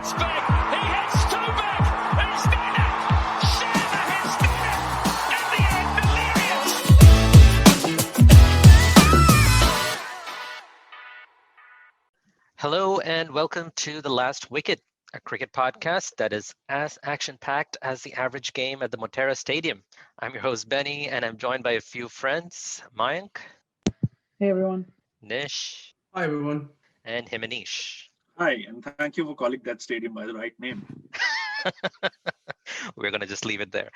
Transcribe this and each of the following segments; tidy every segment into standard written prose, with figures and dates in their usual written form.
It's back. He hits two back. He's done it. Sharma has done it. And the end, delirious. Hello and welcome to The Last Wicket, a cricket podcast that is as action-packed as the average game at the Motera Stadium. I'm your host, Benny, and I'm joined by a few friends, Mayank, Hey everyone. Nish, Hi everyone. and Himanish. Hi, and thank you for calling that stadium by the right name. We're going to just leave it there.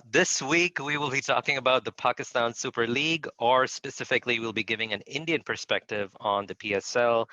This week, we will be talking about the Pakistan Super League, or specifically, we'll be giving an Indian perspective on the PSL.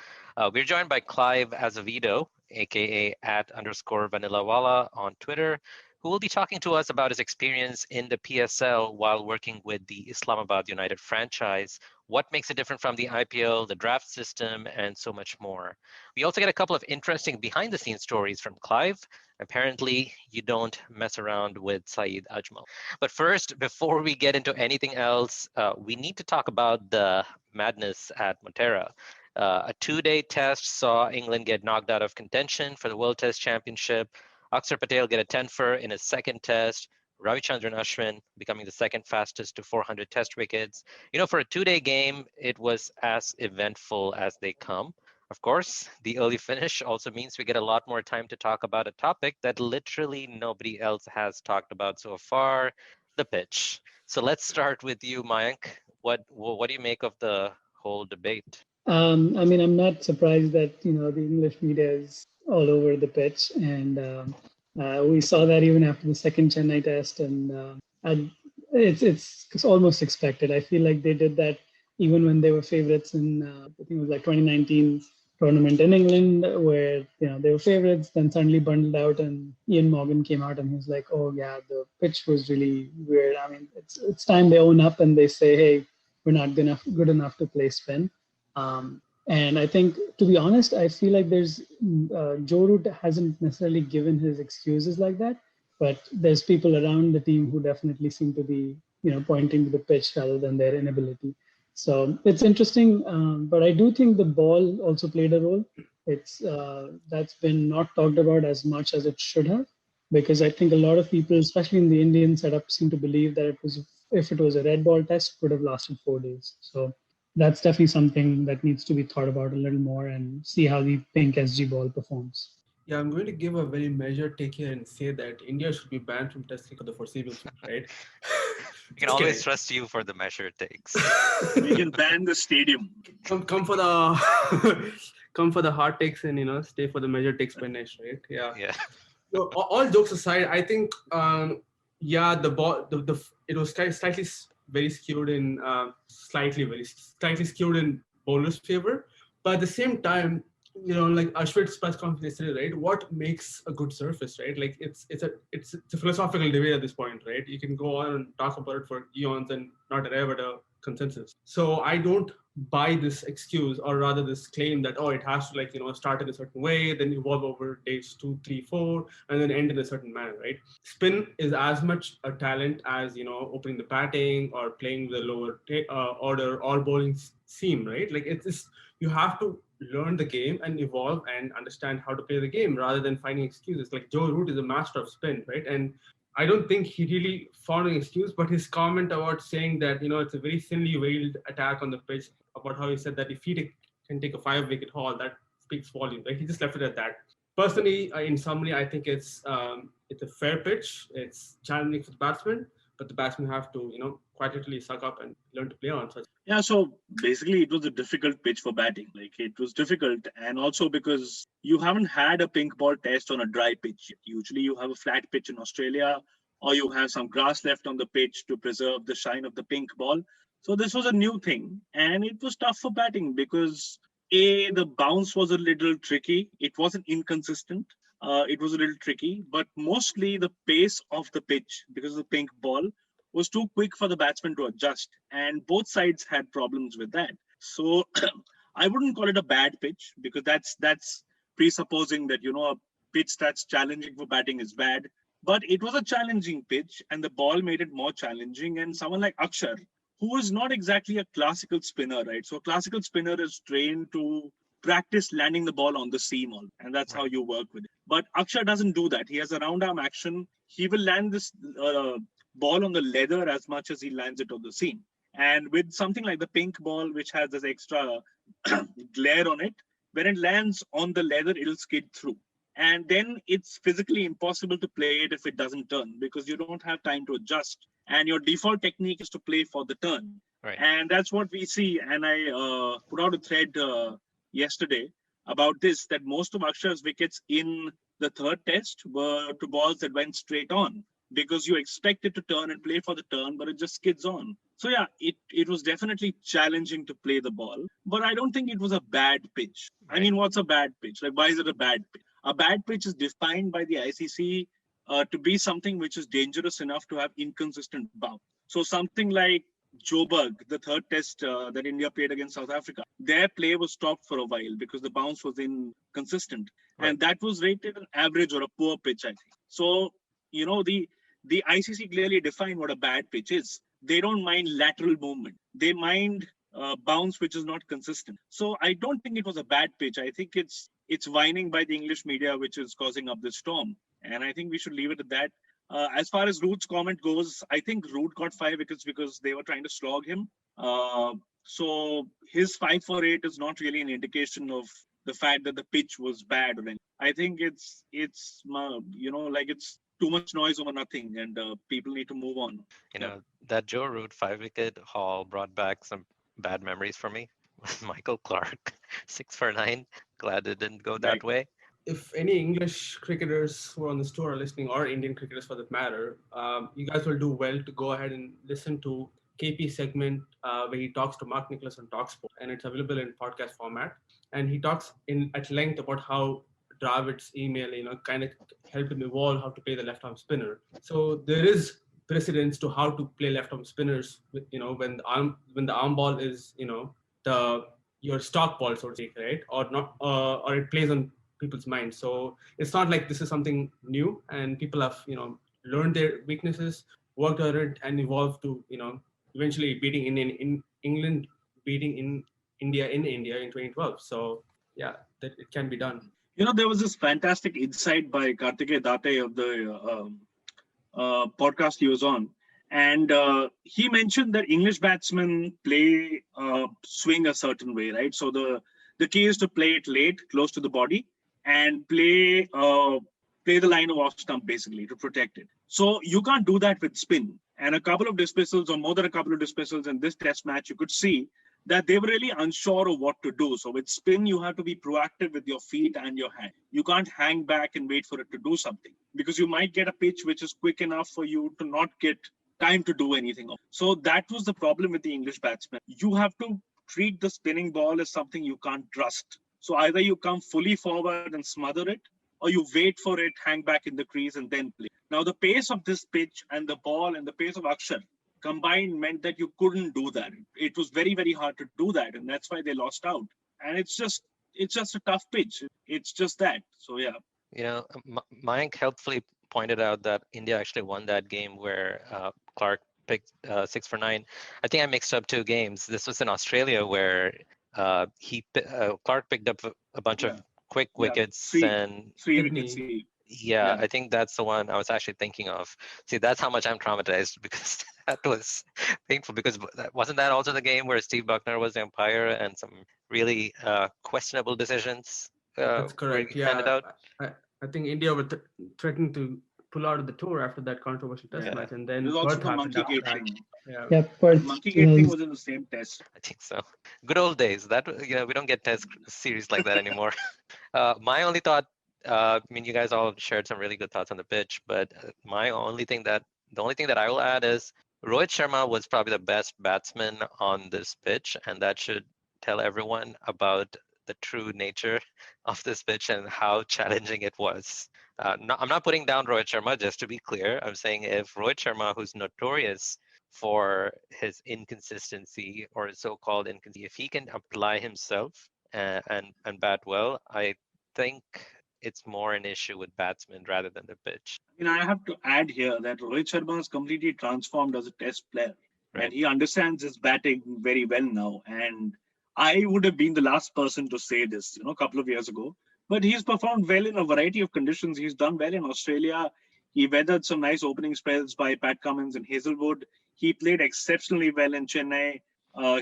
We're joined by Clive Azevedo, aka @_VanillaWalla on Twitter, who will be talking to us about his experience in the PSL while working with the Islamabad United franchise, what makes it different from the IPL, the draft system, and so much more. We also get a couple of interesting behind-the-scenes stories from Clive. Apparently, you don't mess around with Saeed Ajmal. But first, before we get into anything else, we need to talk about the madness at Motera. A two-day test saw England get knocked out of contention for the World Test Championship. Akshar Patel get a 10-fer in his second test. Ravichandran Ashwin becoming the second fastest to 400 test wickets. You know, for a two-day game, it was as eventful as they come. Of course, the early finish also means we get a lot more time to talk about a topic that literally nobody else has talked about so far, the pitch. So let's start with you, Mayank. What do you make of the whole debate? I'm not surprised that the English media is all over the pitch, and we saw that even after the second Chennai test, and it's almost expected. I feel like they did that even when they were favorites in I think it was like 2019 tournament in England, where they were favorites, then suddenly bundled out, and Ian Morgan came out and he was like, "Oh yeah, the pitch was really weird." I mean, it's time they own up and they say, "Hey, we're not good enough to play spin." And I think, to be honest, I feel like Joe Root hasn't necessarily given his excuses like that, but there's people around the team who definitely seem to be, pointing to the pitch rather than their inability. So it's interesting, but I do think the ball also played a role. That's been not talked about as much as it should have, because I think a lot of people, especially in the Indian setup, seem to believe that if it was a red ball test, it would have lasted 4 days. So that's definitely something that needs to be thought about a little more and see how the pink SG ball performs. Yeah, I'm going to give a very measured take here and say that India should be banned from testing for the foreseeable future, right? You can always trust you for the measure takes. We can ban the stadium. Come for the come for the hard takes and stay for the measured takes by Nish, right? Yeah. So, all jokes aside, I think the ball it was slightly very skewed in slightly skewed in bowler's favor, but at the same time, like Ashwin's press conference yesterday, right? What makes a good surface, right? Like it's a philosophical debate at this point, right? You can go on and talk about it for eons and not arrive at a consensus. So I don't buy this excuse, or rather this claim that it has to start in a certain way, then evolve over days 2, 3, 4, and then end in a certain manner, right? Spin is as much a talent as opening the batting or playing the lower order or bowling seam, right? Like you have to learn the game and evolve and understand how to play the game rather than finding excuses. Like Joe Root is a master of spin, right? And I don't think he really found an excuse, but his comment about saying that, it's a very thinly veiled attack on the pitch, about how he said that if he can take a 5-wicket haul, that speaks volume, right? He just left it at that. Personally, in summary, I think it's a fair pitch. It's challenging for the batsman, but the batsmen have to, quite literally suck up and learn to play on. Yeah, so basically it was a difficult pitch for batting. Like, it was difficult, and also because you haven't had a pink ball test on a dry pitch yet. Usually you have a flat pitch in Australia, or you have some grass left on the pitch to preserve the shine of the pink ball. So this was a new thing, and it was tough for batting because the bounce was a little tricky. It wasn't inconsistent. It was a little tricky, but mostly the pace of the pitch, because of the pink ball, was too quick for the batsman to adjust, and both sides had problems with that. So I wouldn't call it a bad pitch, because that's presupposing that a pitch that's challenging for batting is bad. But it was a challenging pitch, and the ball made it more challenging. And someone like Akshar, who is not exactly a classical spinner, right? So a classical spinner is trained to practice landing the ball on the seam, and that's how you work with it. But Akshar doesn't do that. He has a round arm action. He will land this ball on the leather as much as he lands it on the seam. And with something like the pink ball, which has this extra glare on it, when it lands on the leather, it'll skid through. And then it's physically impossible to play it if it doesn't turn, because you don't have time to adjust. And your default technique is to play for the turn. Right. And that's what we see. And I put out a thread yesterday about this, that most of Akshar's wickets in the third test were to balls that went straight on, because you expect it to turn and play for the turn, but it just skids on. So yeah, it was definitely challenging to play the ball, but I don't think it was a bad pitch. Right. I mean, what's a bad pitch? Like, why is it a bad pitch? A bad pitch is defined by the ICC to be something which is dangerous enough to have inconsistent bounce. So something like Joburg, the third test that India played against South Africa, their play was stopped for a while because the bounce was inconsistent. Right. And that was rated an average or a poor pitch, I think. So, you know, the ICC clearly defined what a bad pitch is. They don't mind lateral movement. They mind bounce which is not consistent. So I don't think it was a bad pitch. I think it's whining by the English media which is causing up this storm. And I think we should leave it at that. As far as Root's comment goes, I think Root got 5 wickets because they were trying to slog him. So his 5 for 8 is not really an indication of the fact that the pitch was bad or anything. I think it's too much noise over nothing, and people need to move on. You know, that Joe Root 5-wicket haul brought back some bad memories for me. Michael Clark, 6 for 9. Glad it didn't go that way. If any English cricketers who are on this tour are listening, or Indian cricketers for that matter, you guys will do well to go ahead and listen to KP segment where he talks to Mark Nicholas on Talksport, and it's available in podcast format. And he talks at length about how Dravid's email, kind of helped him evolve how to play the left-arm spinner. So there is precedence to how to play left-arm spinners, when the arm ball is, your stock ball, so to speak, right? Or not, or it plays on people's minds. So it's not like this is something new, and people have, learned their weaknesses, worked on it, and evolved to, eventually beating England, beating India in 2012. So yeah, that it can be done. There was this fantastic insight by Kartikeya Date of the podcast he was on. And he mentioned that English batsmen play swing a certain way, right? So the key is to play it late, close to the body, and play the line of off stump, basically, to protect it. So you can't do that with spin. And a couple of dismissals, or more than a couple of dismissals in this test match, you could see that they were really unsure of what to do. So with spin, you have to be proactive with your feet and your hand. You can't hang back and wait for it to do something, because you might get a pitch which is quick enough for you to not get time to do anything. So that was the problem with the English batsmen. You have to treat the spinning ball as something you can't trust. So either you come fully forward and smother it, or you wait for it, hang back in the crease, and then play. Now, the pace of this pitch and the ball and the pace of Akshar combined meant that you couldn't do that. It was very, very hard to do that, and that's why they lost out. And it's just a tough pitch. It's just that. So yeah. Mayank helpfully pointed out that India actually won that game where Clark picked 6 for 9. I think I mixed up 2 games. This was in Australia where Clark picked up a bunch of quick wickets and 3 wickets. Yeah, I think that's the one I was actually thinking of. See, that's how much I'm traumatized, because that was painful. Because wasn't that also the game where Steve Buckner was the umpire and some really questionable decisions? That's correct. Handed out? I think India were threatening to pull out of the tour after that controversial test match, and then there's also the monkey gate thing. Monkey gate thing was in the same test. I think so. Good old days. That we don't get test series like that anymore. My only thought. You guys all shared some really good thoughts on the pitch, but the only thing that I will add is Rohit Sharma was probably the best batsman on this pitch, and that should tell everyone about the true nature of this pitch and how challenging it was. I'm not putting down Rohit Sharma, just to be clear. I'm saying if Rohit Sharma, who's notorious for his inconsistency or his so-called inconsistency, if he can apply himself and bat well, I think it's more an issue with batsmen rather than the pitch. I have to add here that Rohit Sharma has completely transformed as a test player. Right. And he understands his batting very well now. And I would have been the last person to say this, a couple of years ago. But he's performed well in a variety of conditions. He's done well in Australia. He weathered some nice opening spells by Pat Cummins and Hazelwood. He played exceptionally well in Chennai.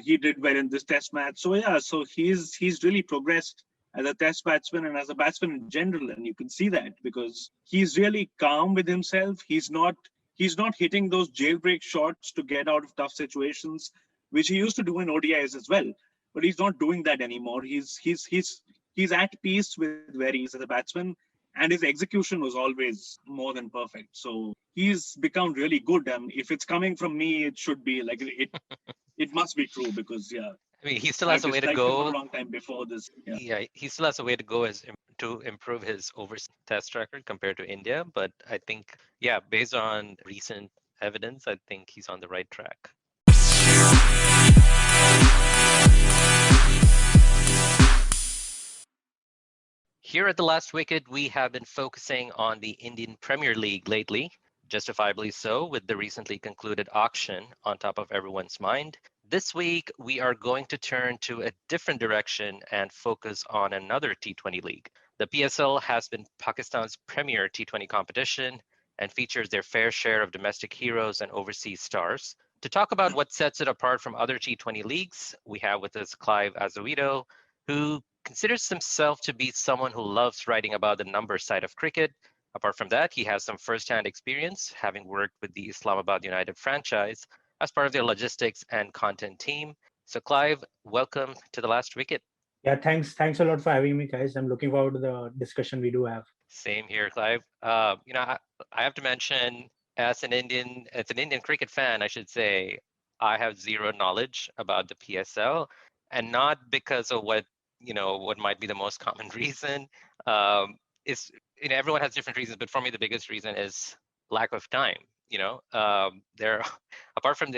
He did well in this Test match. So yeah, so he's really progressed as a Test batsman and as a batsman in general, and you can see that because he's really calm with himself. He's not hitting those jailbreak shots to get out of tough situations, which he used to do in ODIs as well. But he's not doing that anymore. He's at peace with where he is as a batsman, and his execution was always more than perfect. So he's become really good. And if it's coming from me, it should be like it must be true because yeah. I mean, he still has a way to I've disliked him for go. a long time before this. Yeah, he still has a way to go to improve his overseas test record compared to India. But I think, yeah, based on recent evidence, I think he's on the right track. Here at The Last Wicket, we have been focusing on the Indian Premier League lately, justifiably so, with the recently concluded auction on top of everyone's mind. This week, we are going to turn to a different direction and focus on another T20 league. The PSL has been Pakistan's premier T20 competition and features their fair share of domestic heroes and overseas stars. To talk about what sets it apart from other T20 leagues, we have with us Clive Azevedo, who considers himself to be someone who loves writing about the numbers side of cricket. Apart from that, he has some first-hand experience, having worked with the Islamabad United franchise as part of their logistics and content team. So Clive, welcome to The Last Wicket. Yeah, thanks a lot for having me, guys. I'm looking forward to the discussion we do have. Same here, Clive. I have to mention, as an Indian cricket fan, I should say, I have zero knowledge about the PSL, and not because of what might be the most common reason. Is everyone has different reasons, but for me, the biggest reason is lack of time. There, apart from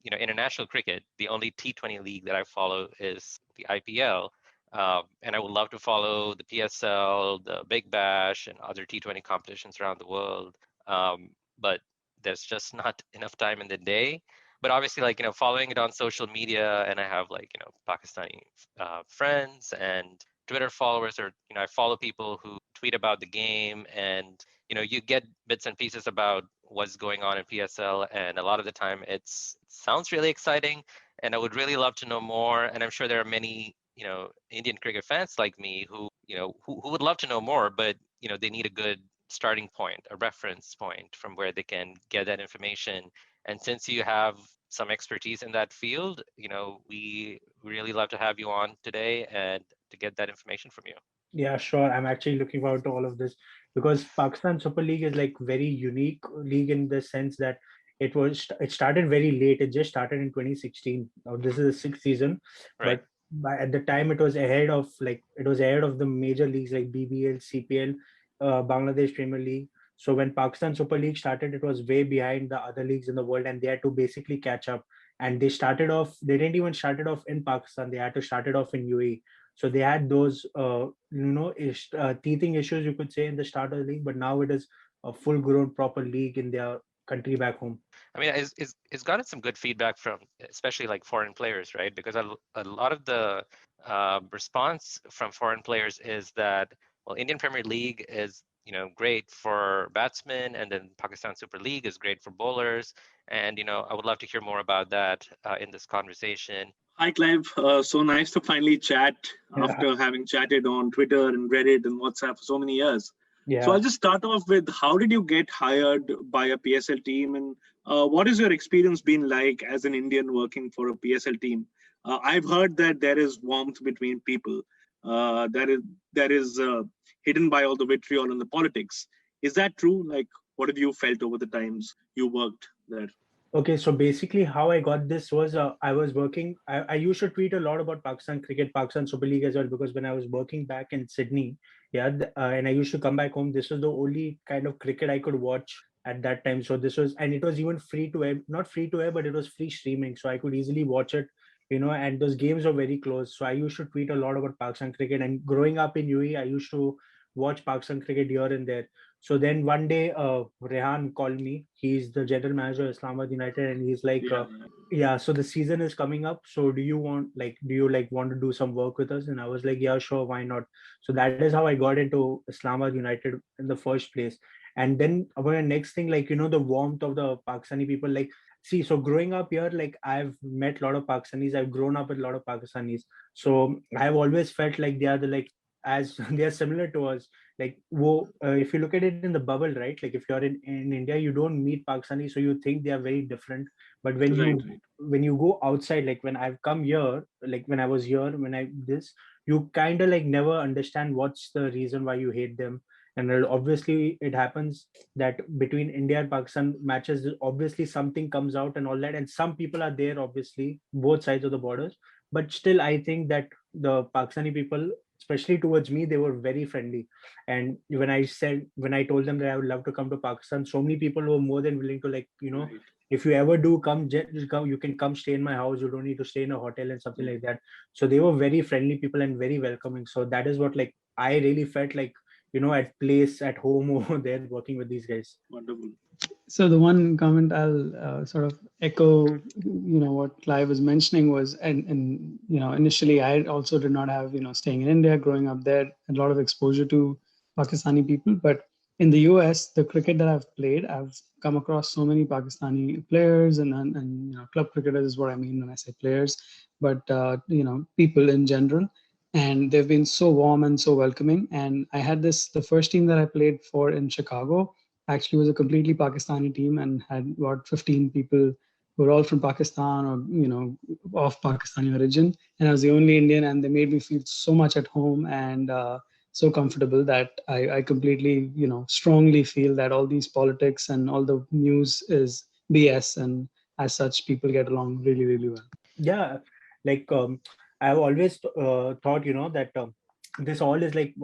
international cricket, the only T20 league that I follow is the IPL. And I would love to follow the PSL, the Big Bash, and other T20 competitions around the world. But there's just not enough time in the day. But obviously, following it on social media, and I have Pakistani friends and Twitter followers, or I follow people who tweet about the game, and you get bits and pieces about what's going on in PSL, and a lot of the time it sounds really exciting, and I would really love to know more. And I'm sure there are many Indian cricket fans like me who who would love to know more, but they need a good starting point, a reference point from where they can get that information. And since you have some expertise in that field, we really love to have you on today and to get that information from you. Yeah, sure. I'm actually looking forward to all of this because Pakistan Super League is like very unique league in the sense that it started very late. It just started in 2016. Now this is the sixth season, right. But at the time it was ahead of the major leagues like BBL, CPL, Bangladesh Premier League. So when Pakistan Super League started, it was way behind the other leagues in the world, and they had to basically catch up. And they didn't even start it off in Pakistan. They had to start it off in UAE. So they had those, teething issues, you could say, in the start of the league. But now it is a full-grown, proper league in their country back home. I mean, it's gotten some good feedback from, especially foreign players, right? Because a lot of the response from foreign players is that, well, Indian Premier League is great for batsmen, and then Pakistan Super League is great for bowlers. And I would love to hear more about that in this conversation. Hi, Clive. So nice to finally chat after having chatted on Twitter and Reddit and WhatsApp for so many years. Yeah. So I'll just start off with, how did you get hired by a PSL team, and what has your experience been like as an Indian working for a PSL team? I've heard that there is warmth between people. That is hidden by all the vitriol and the politics. Is that true? What have you felt over the times you worked there? Okay, so basically how I got this was I was working, I used to tweet a lot about Pakistan cricket, Pakistan Super League as well, because when I was working back in Sydney, and I used to come back home, this was the only kind of cricket I could watch at that time. So and it was even free to air, not free to air, but it was free streaming. So I could easily watch it, and those games were very close. So I used to tweet a lot about Pakistan cricket, and growing up in UAE, I used to watch Pakistan cricket here and there. So then one day, Rehan called me. He's the general manager of Islamabad United, and he's like, yeah, so the season is coming up. So do you want to do some work with us? And I was like, yeah, sure, why not? So that is how I got into Islamabad United in the first place. And then about the next thing, like, the warmth of the Pakistani people, like, see, so growing up here, like, I've met a lot of Pakistanis. I've grown up with a lot of Pakistanis. So I've always felt like they are like, as they are similar to us. Like, if you look at it in the bubble, right? Like, if you're in India, you don't meet Pakistanis, so you think they are very different. But when you go outside, like when I've come here, like when I was here, you kind of like never understand what's the reason why you hate them. And obviously it happens that between India and Pakistan matches, obviously something comes out and all that. And some people are there, obviously, both sides of the borders. But still, I think that the Pakistani people, especially towards me, they were very friendly. And when I told them that I would love to come to Pakistan, so many people were more than willing to, like, if you ever do come, you can come stay in my house. You don't need to stay in a hotel and something like that. So they were very friendly people and very welcoming. So that is what, like, I really felt like, at place, at home over there working with these guys. Wonderful. So the one comment I'll sort of echo, what Clive was mentioning was, and initially I also did not have, staying in India, growing up there, a lot of exposure to Pakistani people. But in the US, the cricket that I've played, I've come across so many Pakistani players, and club cricketers is what I mean when I say players, but people in general. And they've been so warm and so welcoming. And I had the first team that I played for in Chicago actually was a completely Pakistani team and had about 15 people who were all from Pakistan or, of Pakistani origin. And I was the only Indian, and they made me feel so much at home and so comfortable that I completely, strongly feel that all these politics and all the news is BS. And as such, people get along really, really well. Yeah, like, I've always thought, that this all is like,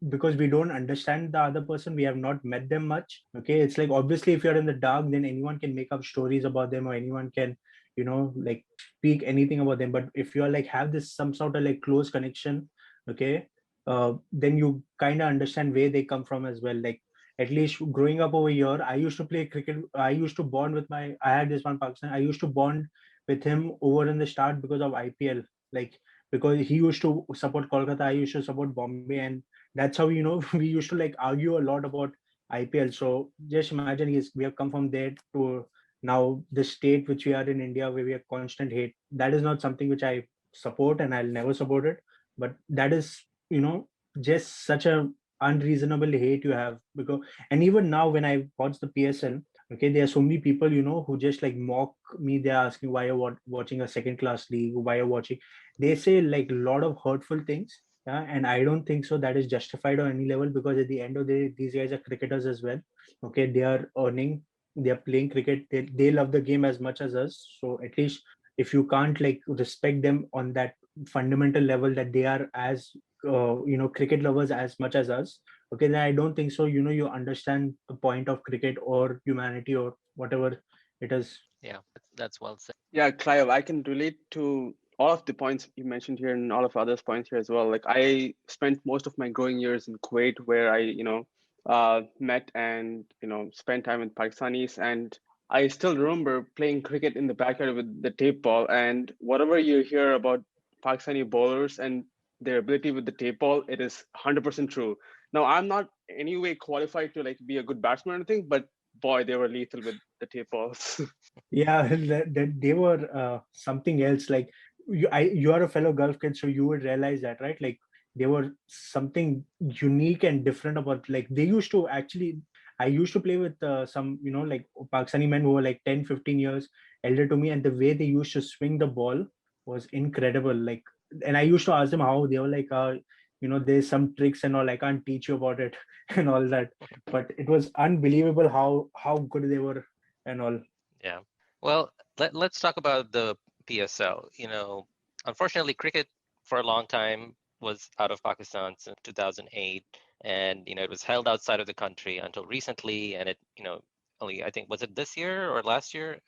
because we don't understand the other person, we have not met them much. Okay, it's like, obviously if you're in the dark, then anyone can make up stories about them, or anyone can, like, speak anything about them. But if you're like have this some sort of like close connection, okay, then you kind of understand where they come from as well. Like, at least growing up over here, I used to play cricket. I used to bond with I had this one Pakistan. I used to bond with him over in the start because of IPL. Like, because he used to support Kolkata, I used to support Bombay, and that's how, we used to like argue a lot about IPL. So just imagine, we have come from there to now the state which we are in India, where we have constant hate. That is not something which I support, and I'll never support it. But that is, just such a unreasonable hate you have. Because, and even now when I watch the PSL, okay, there are so many people, who just like mock me. They're asking why you're watching a second class league, why you're watching. They say like a lot of hurtful things. Yeah, and I don't think so that is justified on any level, because at the end of the day, these guys are cricketers as well. Okay, they are earning, they are playing cricket. They love the game as much as us. So at least if you can't like respect them on that fundamental level, that they are as cricket lovers as much as us, okay, then I don't think so, you understand the point of cricket or humanity or whatever it is. Yeah, that's well said. Yeah, Clive, I can relate to all of the points you mentioned here and all of others' points here as well. Like, I spent most of my growing years in Kuwait, where I, met and, spent time with Pakistanis. And I still remember playing cricket in the backyard with the tape ball. And whatever you hear about Pakistani bowlers and their ability with the tape ball, it is 100% true. Now, I'm not any way qualified to like be a good batsman or anything, but boy, they were lethal with the tape balls. Yeah, they were something else. Like, you are a fellow Gulf kid, so you would realize that, right? Like, they were something unique and different about, like, they used to actually, I used to play with some, like Pakistani men who were like 10, 15 years elder to me, and the way they used to swing the ball was incredible. Like, and I used to ask them how. They were like, there's some tricks and all, I can't teach you about it and all that. But it was unbelievable how good they were and all. Yeah. Well, let's talk about the PSL. Unfortunately, cricket for a long time was out of Pakistan since 2008, and it was held outside of the country until recently. And it only, I think, was it this year or last year?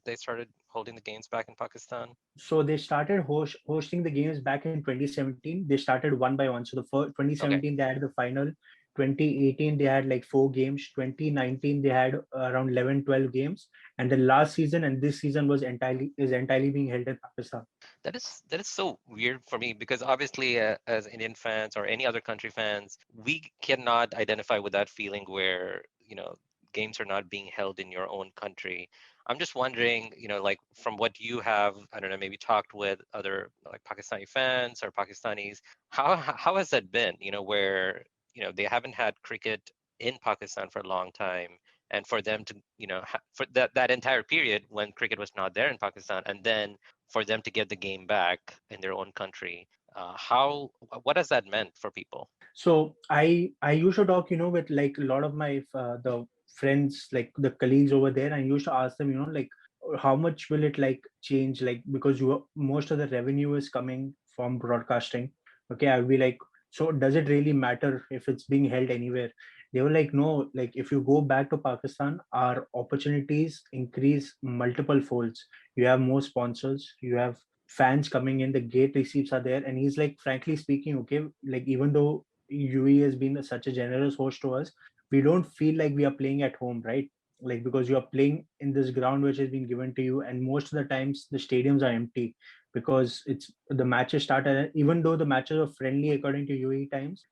they started holding the games back in Pakistan? So they started hosting the games back in 2017. They started one by one. So the first Okay. 2017 they had the final. 2018 they had like 4 games. 2019 they had around 11, 12 games. And the last season and this season is entirely being held in Pakistan. That is so weird for me because obviously, as Indian fans or any other country fans, we cannot identify with that feeling where games are not being held in your own country. I'm just wondering, like from what you have, I don't know, maybe talked with other like Pakistani fans or Pakistanis, how has that been? Where they haven't had cricket in Pakistan for a long time, and for them to for that entire period when cricket was not there in Pakistan, and then for them to get the game back in their own country. What has that meant for people? So I used to talk, with like a lot of my the friends, like the colleagues over there. I used to ask them, like how much will it like change, like because most of the revenue is coming from broadcasting. Okay, I'll be like, so does it really matter if it's being held anywhere? They were like, no, like if you go back to Pakistan, our opportunities increase multiple folds. You have more sponsors, you have fans coming in, the gate receipts are there. And he's like, frankly speaking, okay, like even though UE has been such a generous host to us, we don't feel like we are playing at home, right? Like because you are playing in this ground which has been given to you, and most of the times the stadiums are empty because it's the matches start. And even though the matches are friendly according to UE times,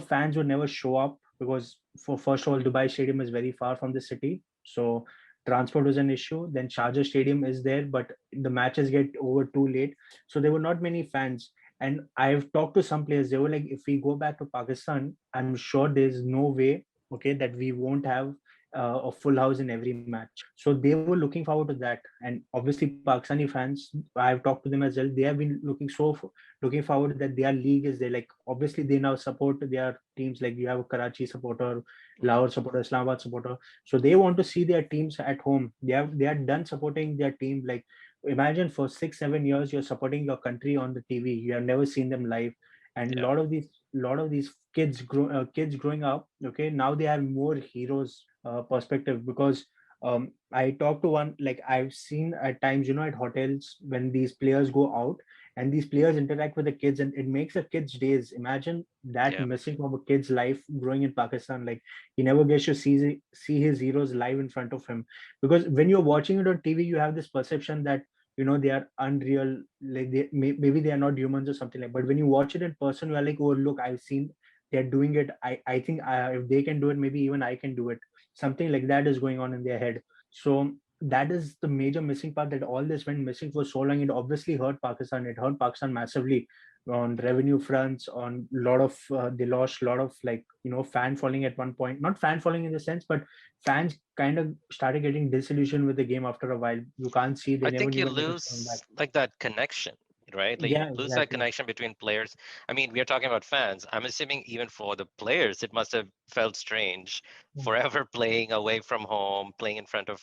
fans would never show up because for first of all, Dubai Stadium is very far from the city, so transport was an issue. Then Sharjah Stadium is there, but the matches get over too late, so there were not many fans. And I've talked to some players, they were like, if we go back to Pakistan, I'm sure there's no way, okay, that we won't have a full house in every match. So they were looking forward to that. And obviously, Pakistani fans, I've talked to them as well. They have been looking forward that their league is there. Like obviously, they now support their teams. Like you have a Karachi supporter, Mhm. Lahore supporter, Islamabad supporter. So they want to see their teams at home. They are done supporting their team. Like imagine for 6 7 years you're supporting your country on the TV, you have never seen them live. And a Yeah, lot of these kids growing up, okay, now they have more heroes perspective. Because I talked to one, like I've seen at times, at hotels when these players go out and these players interact with the kids, and it makes a kid's days. Imagine that yeah. missing from a kid's life growing in Pakistan. Like he never gets to see his heroes live in front of him. Because when you're watching it on TV, you have this perception that they are unreal, like maybe they are not humans or something like. But when you watch it in person, you are like, oh look, I've seen they're doing it. I think if they can do it, maybe even I can do it. Something like that is going on in their head. So that is the major missing part, that all this went missing for so long. It obviously hurt Pakistan. It hurt Pakistan massively on revenue fronts, on lot of they lost a lot of, like, fan following at one point. Not fan following in the sense, but fans kind of started getting disillusioned with the game after a while. You can't see, they I never think knew you when it was coming back. lose like that connection, right? Like you Yeah, lose that exactly. connection between players. I mean, we are talking about fans. I'm assuming even for the players, it must have felt strange Mm. forever playing away from home, playing in front of,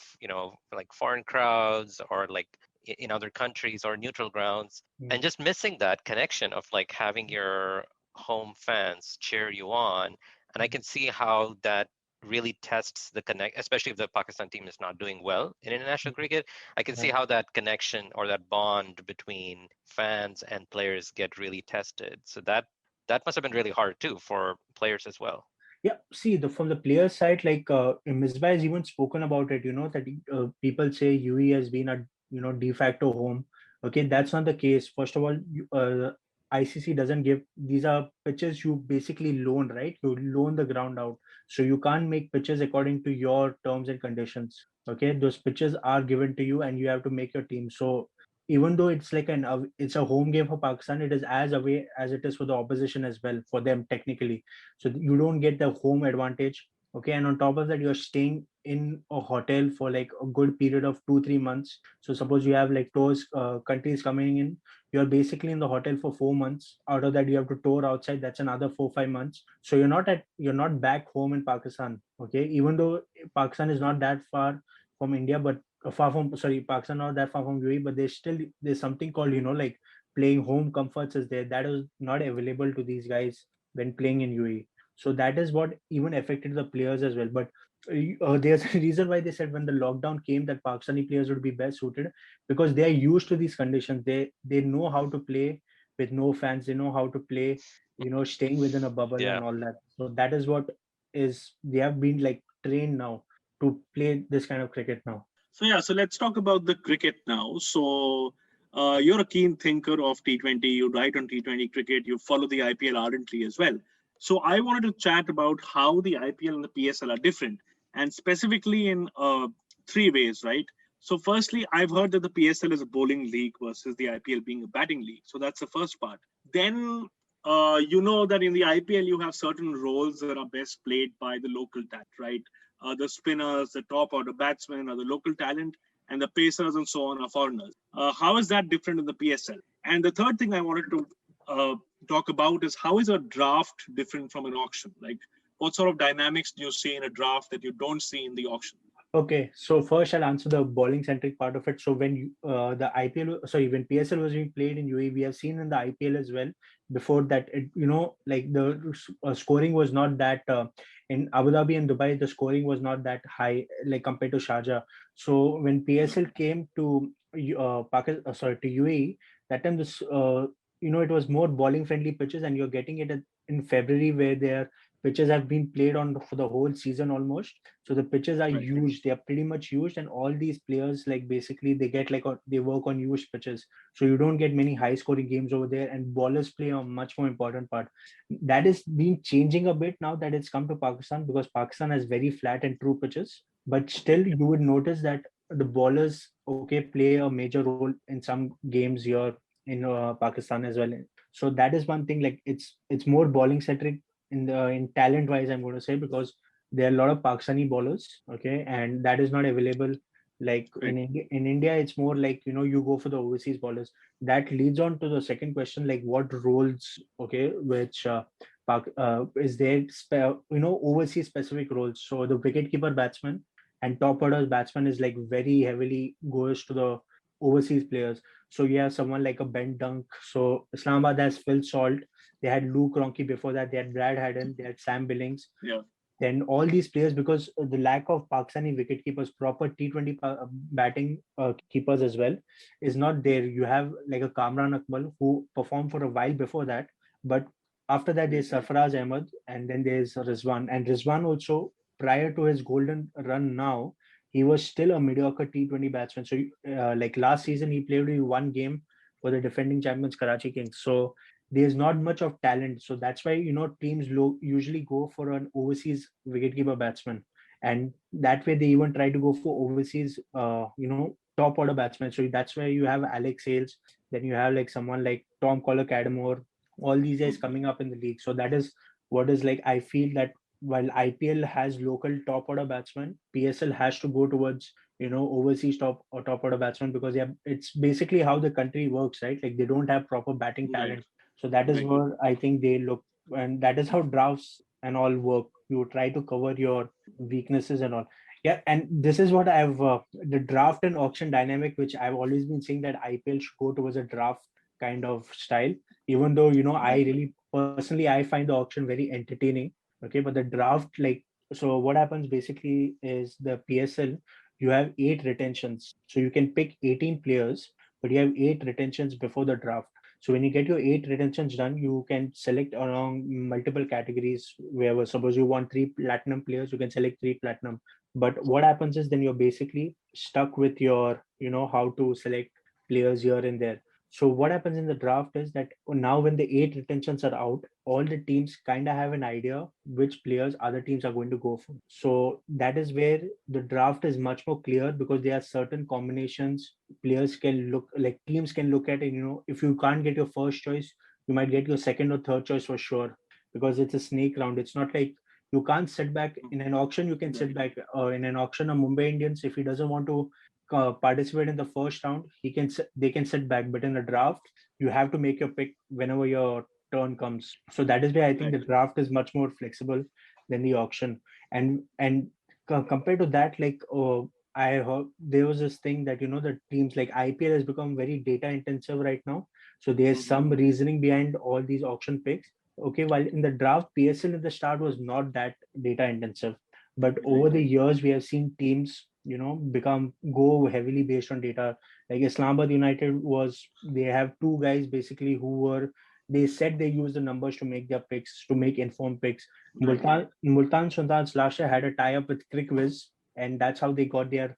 like foreign crowds or like in other countries or neutral grounds, Mm. and just missing that connection of like having your home fans cheer you on. And I Mm. can see how that really tests the connect, especially if the Pakistan team is not doing well in international cricket. I can see Right. how that connection or that bond between fans and players get really tested. So that must have been really hard too for players as well. Yeah, see, from the player side, like Misbah has even spoken about it. That people say UE has been a de facto home. Okay, that's not the case. First of all, ICC doesn't give, these are pitches you basically loan, right? You loan the ground out, so you can't make pitches according to your terms and conditions. Okay, those pitches are given to you, and you have to make your team. So even though it's like it's a home game for Pakistan, it is as away as it is for the opposition as well, for them technically. So you don't get the home advantage. Okay, and on top of that, you're staying in a hotel for like a good period of 2 3 months. So suppose you have like tours, countries coming in, you're basically in the hotel for 4 months. Out of that, you have to tour outside, that's another 4 5 months. So you're not back home in Pakistan. Okay, even though Pakistan is not that far from India, but far from, sorry, Pakistan not that far from UAE, but there's something called, like playing home comforts is there, that is not available to these guys when playing in UAE. So that is what even affected the players as well. But there's a reason why they said when the lockdown came that Pakistani players would be best suited, because they are used to these conditions. They know how to play with no fans. They know how to play, staying within a bubble Yeah. and all that. So that is what is they have been like trained now to play this kind of cricket now. So let's talk about the cricket now. So you're a keen thinker of T20. You write on T20 cricket. You follow the IPL ardently as well. So I wanted to chat about how the IPL and the PSL are different, and specifically in three ways, right? So firstly, I've heard that the PSL is a bowling league versus the IPL being a batting league. So that's the first part. Then you know that in the IPL you have certain roles that are best played by the local talent, right? The spinners, the top order batsmen are the local talent, and the pacers and so on are foreigners. How is that different in the PSL? And the third thing I wanted to talk about is how is a draft different from an auction? Like, what sort of dynamics do you see in a draft that you don't see in the auction? Okay, so first I'll answer the bowling centric part of it. So when the IPL, sorry, when PSL was being played in UAE, we have seen in the IPL as well. Before that, like the scoring was not that in Abu Dhabi and Dubai, the scoring was not that high like compared to Sharjah. So when PSL came to Pakistan, sorry, to UAE, that time this it was more bowling friendly pitches, and you're getting it in February where their pitches have been played on for the whole season almost. So the pitches are Right. used, they are pretty much used, and all these players like basically they get like they work on used pitches. So you don't get many high scoring games over there, and bowlers play a much more important part. That is been changing a bit now that it's come to Pakistan, because Pakistan has very flat and true pitches. But still you would notice that the bowlers play a major role in some games here in Pakistan as well. So that is one thing, like it's more bowling centric in talent wise, I'm going to say, because there are a lot of Pakistani bowlers, okay, and that is not available. Like Right. in India, it's more like you go for the overseas bowlers. That leads on to the second question, like what roles, okay, which is there, overseas specific roles. So the wicketkeeper batsman and top order batsman is like very heavily goes to the overseas players. So you have someone like a Ben Dunk. So Islamabad has Phil Salt. They had Luke Ronchi before that. They had Brad Haddon. They had Sam Billings. Yeah. Then all these players, because the lack of Pakistani wicket keepers, proper T20 batting keepers as well, is not there. You have like a Kamran Akmal who performed for a while before that, but after that there's Sarfaraz Ahmed, and then there's Rizwan. And Rizwan also, prior to his golden run now, he was still a mediocre T20 batsman. So like last season, he played only one game for the defending champions Karachi Kings. So there's not much of talent. So that's why teams usually go for an overseas wicketkeeper batsman, and that way they even try to go for overseas top order batsmen. So that's why you have Alex Hales, then you have like someone like Tom Collar Cadmore, all these guys coming up in the league. So that is what is like, I feel that while IPL has local top order batsmen, PSL has to go towards overseas top order batsmen, because it's basically how the country works, right? Like they don't have proper batting Right. talent. So that is Right. where I think they look, and that is how drafts and all work. You try to cover your weaknesses and all. Yeah, and this is what I've the draft and auction dynamic, which I've always been saying that IPL should go towards a draft kind of style. Even though I really personally I find the auction very entertaining. Okay, but the draft, like, so what happens basically is the PSL, you have 8 retentions, so you can pick 18 players, but you have 8 retentions before the draft. So when you get your 8 retentions done, you can select along multiple categories. Wherever, suppose you want 3 platinum players, you can select 3 platinum. But what happens is then you're basically stuck with your, how to select players here and there. So what happens in the draft is that now when the 8 retentions are out, all the teams kind of have an idea which players other teams are going to go for. So that is where the draft is much more clear, because there are certain combinations players can look, like teams can look at, and if you can't get your first choice, you might get your second or third choice for sure, because it's a snake round. It's not like you can't sit back in an auction. You can sit back in an auction. A Mumbai Indians, if he doesn't want to participate in the first round, they can sit back. But in a draft, you have to make your pick whenever your turn comes. So that is why I think the draft is much more flexible than the auction. And compared to that, like I heard there was this thing that the teams like IPL has become very data intensive right now. So there's some reasoning behind all these auction picks. Okay, while in the draft, PSL at the start was not that data intensive. But over the years, we have seen teams, go heavily based on data. Like Islamabad United they have two guys basically they said they use the numbers to make their picks, to make informed picks. Multan Sultans last year had a tie-up with CricViz, and that's how they got their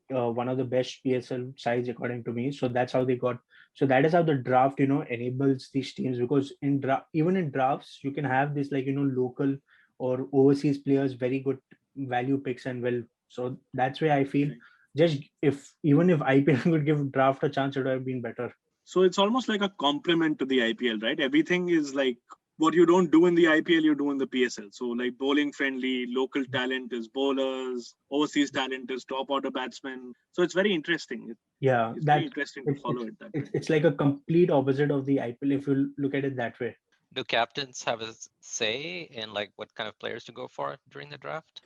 one of the best PSL sides according to me. So that's how they got. So that is how the draft, enables these teams, because even in drafts you can have this like local or overseas players very good value picks and well. So that's why I feel just if IPL could give draft a chance, it would have been better. So it's almost like a complement to the IPL, right? Everything is like what you don't do in the IPL, you do in the PSL. So like bowling friendly, local talent is bowlers, overseas talent is top order batsmen. So it's very interesting. Yeah, it's very interesting to follow it. It's like a complete opposite of the IPL if you look at it that way. Do captains have a say in like what kind of players to go for during the draft?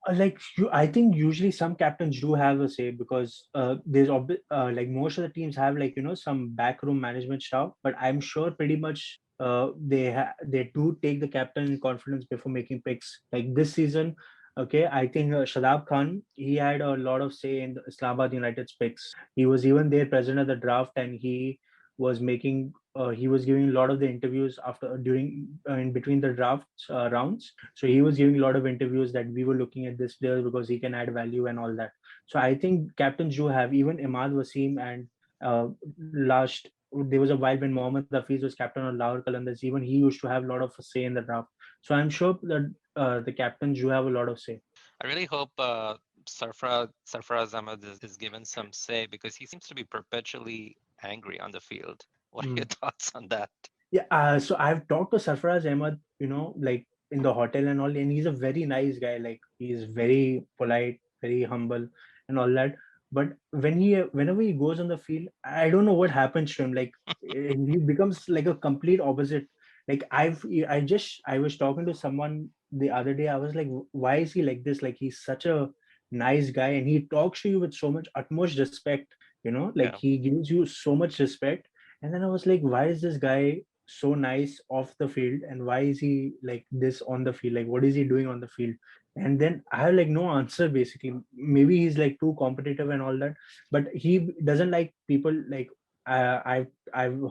I think usually some captains do have a say, because like most of the teams have like some backroom management staff, but I'm sure pretty much they do take the captain in confidence before making picks. Like this season, okay, I think Shadab Khan, he had a lot of say in the Islamabad United's picks. He was even there present at the draft, and he was giving a lot of the interviews after during in between the drafts rounds. So he was giving a lot of interviews that we were looking at this player because he can add value and all that. So I think captains do have, even Imad Wasim, and last there was a while when Mohammad Hafiz was captain of Lahore Qalandars, even he used to have a lot of say in the draft. So I'm sure that the captains do have a lot of say. I really hope Sarfaraz Ahmed is given some say, because he seems to be perpetually angry on the field. What are your thoughts on that? Yeah, so I've talked to Sarfaraz Ahmed, like in the hotel and all, and he's a very nice guy. Like he's very polite, very humble, and all that. But whenever he goes on the field, I don't know what happens to him. Like he becomes like a complete opposite. Like I was talking to someone the other day. I was like, why is he like this? Like he's such a nice guy, and he talks to you with so much utmost respect. Like he gives you so much respect. And then I was like, why is this guy so nice off the field, and why is he like this on the field? Like what is he doing on the field? And then I have like no answer. Basically, maybe he's like too competitive and all that, but he doesn't like people like I've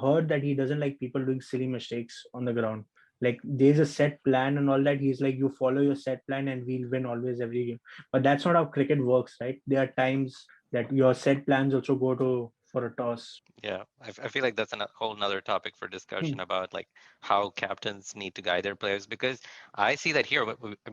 heard that he doesn't like people doing silly mistakes on the ground. Like there's a set plan and all that. He's like, you follow your set plan and we'll win always every game. But that's not how cricket works, right? There are times that your set plans also go to for a toss. Yeah, I feel like that's a whole nother topic for discussion about like how captains need to guide their players, because I see that here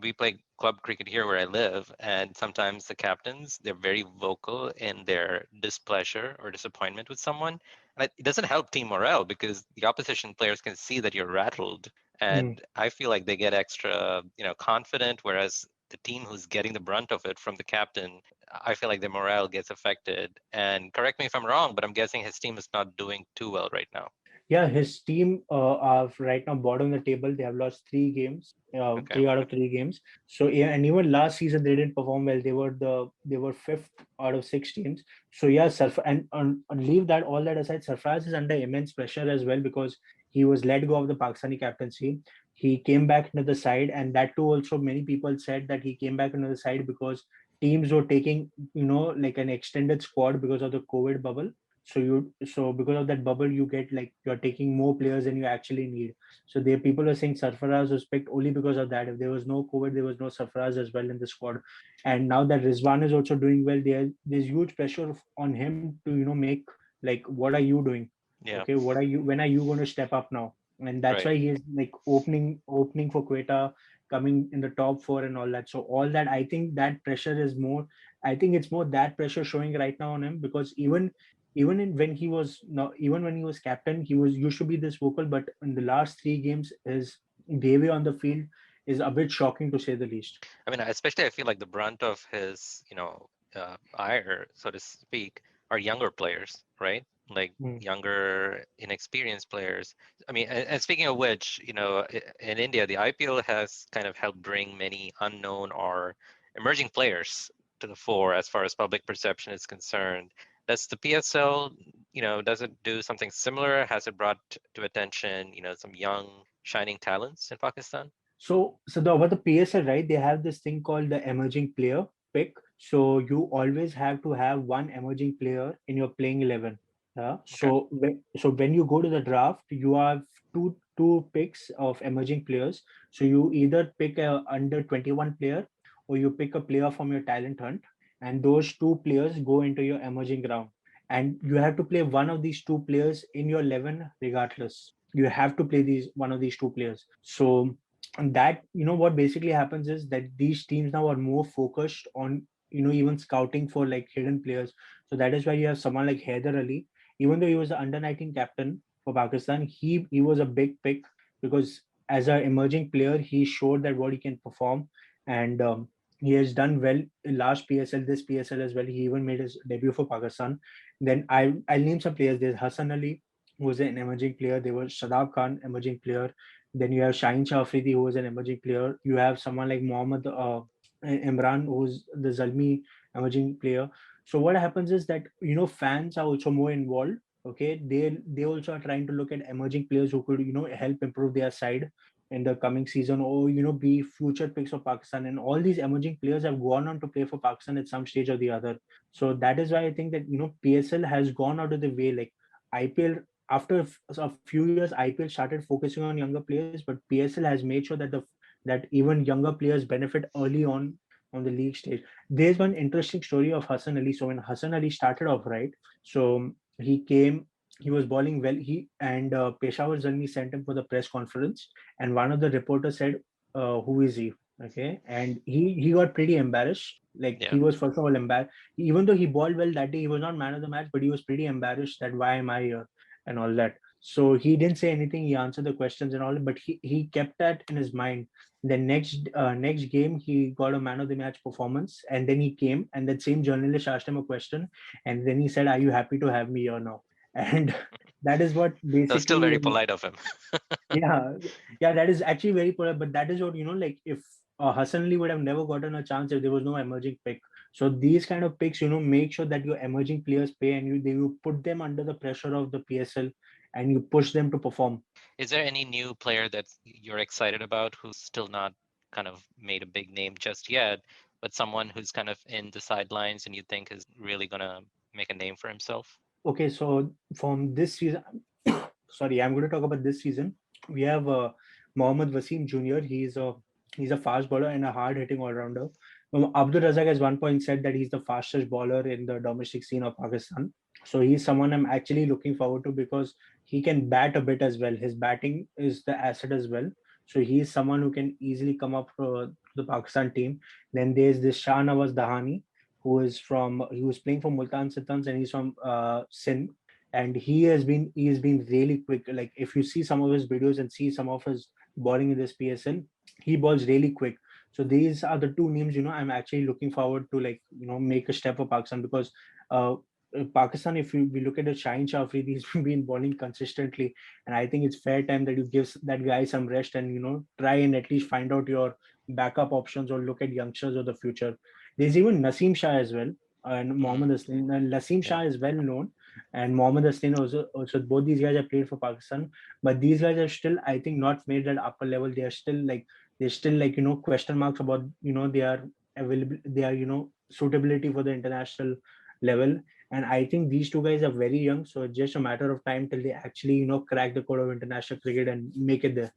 we play club cricket here where I live, and sometimes the captains, they're very vocal in their displeasure or disappointment with someone, and it doesn't help team morale, because the opposition players can see that you're rattled, and I feel like they get extra confident, whereas the team who's getting the brunt of it from the captain, I feel like their morale gets affected. And correct me if I'm wrong, but I'm guessing his team is not doing too well right now. Yeah, his team are right now bottom of the table. They have lost 3 games, 3 out of 3 games. So yeah, and even last season they didn't perform well. They were fifth out of 6 teams. So yeah, and leave that all that aside, Sarfraz is under immense pressure as well, because he was let go of the Pakistani captaincy. He came back into the side, and that too also many people said that he came back into the side because teams were taking like an extended squad because of the COVID bubble. So because of that bubble, you get like you're taking more players than you actually need. So there people are saying Sarfaraz was picked only because of that. If there was no COVID, there was no Sarfaraz as well in the squad. And now that Rizwan is also doing well, there's huge pressure on him to make, like, what are you doing? Yeah. Okay, when are you going to step up now? And that's why he's like opening for Quetta, coming in the top 4 and all that. So all that, I think that pressure is more. I think it's more that pressure showing right now on him, because when he was captain, he was used to be this vocal, but in the last 3 games, his behavior on the field is a bit shocking, to say the least. I mean, especially I feel like the brunt of his, ire, so to speak, are younger players, right? Like younger, inexperienced players. I mean, and speaking of which, in India, the IPL has kind of helped bring many unknown or emerging players to the fore as far as public perception is concerned. Does the PSL, does it do something similar? Has it brought to attention, some young shining talents in Pakistan? About the PSL, right? They have this thing called the emerging player pick. So you always have to have one emerging player in your playing 11. Yeah. Okay. So when you go to the draft, you have two picks of emerging players. So you either pick a under 21 player or you pick a player from your talent hunt, and those two players go into your emerging round. And you have to play one of these two players in your 11 regardless. You have to play these one of these two players. So and that, what basically happens is that these teams now are more focused on, even scouting for like hidden players. So that is why you have someone like Haider Ali. Even though he was the under 19 captain for Pakistan, he was a big pick because as an emerging player he showed that what he can perform. And he has done well in last PSL, this PSL as well. He even made his debut for Pakistan. Then I'll name some players. There's Hassan Ali, who was an emerging player. There was Shadab Khan, emerging player. Then you have Shaheen Shah Afridi, who was an emerging player. You have someone like Mohammad Imran, who's the Zalmi emerging player. So what happens is that, fans are also more involved. Okay, they also are trying to look at emerging players who could, help improve their side in the coming season, or be future picks of Pakistan. And all these emerging players have gone on to play for Pakistan at some stage or the other. So that is why I think that PSL has gone out of the way. Like IPL, after a few years, IPL started focusing on younger players, but PSL has made sure that even younger players benefit early on the league stage. There's one interesting story of Hassan Ali. So when Hassan Ali started off, right, so he was bowling well. Peshawar Zalmi sent him for the press conference, and one of the reporters said, "Who is he?" Okay, and he got pretty embarrassed. Like Yeah. he was first of all embarrassed, even though he bowled well that day. He was not man of the match, but he was pretty embarrassed that why am I here and all that. So he didn't say anything. He answered the questions and all, but he kept that in his mind. The next game, he got a man of the match performance, and then he came, and that same journalist asked him a question, and then he said, "Are you happy to have me here now?" And that is what That was still very basically, polite of him. yeah, yeah, that is actually very polite. But that is what, like if Hassan Ali would have never gotten a chance if there was no emerging pick. So these kind of picks, make sure that your emerging players pay, and you put them under the pressure of the PSL, and you push them to perform. Is there any new player that you're excited about who's still not kind of made a big name just yet, but someone who's kind of in the sidelines and you think is really gonna make a name for himself? Okay, so from this season, sorry, I'm going to talk about this season. We have Mohammad Wasim Jr. He's a fast bowler and a hard hitting all rounder. Abdul Razak has one point said that he's the fastest bowler in the domestic scene of Pakistan. So he's someone I'm actually looking forward to because he can bat a bit as well. His batting is the asset as well. So he's someone who can easily come up for the Pakistan team. Then there's this Shah Nawaz Dahani, he was playing for Multan Sitans, and he's from Sindh, and he has been really quick. Like if you see some of his videos and see some of his bowling in this PSL, he bowls really quick. So these are the two names, I'm actually looking forward to, like, make a step for Pakistan, because Pakistan, if we look at the Shaheen Shah Afridi, he's been bowling consistently, and I think it's fair time that you give that guy some rest and try and at least find out your backup options or look at youngsters of the future. There's even Naseem Shah as well, and Mohammad Aslam. And Naseem Shah is well known, and Mohammad Aslam also. Both these guys have played for Pakistan, but these guys are still, I think, not made that upper level. They're still like question marks about their available, their suitability for the international level. And I think these two guys are very young, so it's just a matter of time till they actually crack the code of international cricket and make it there.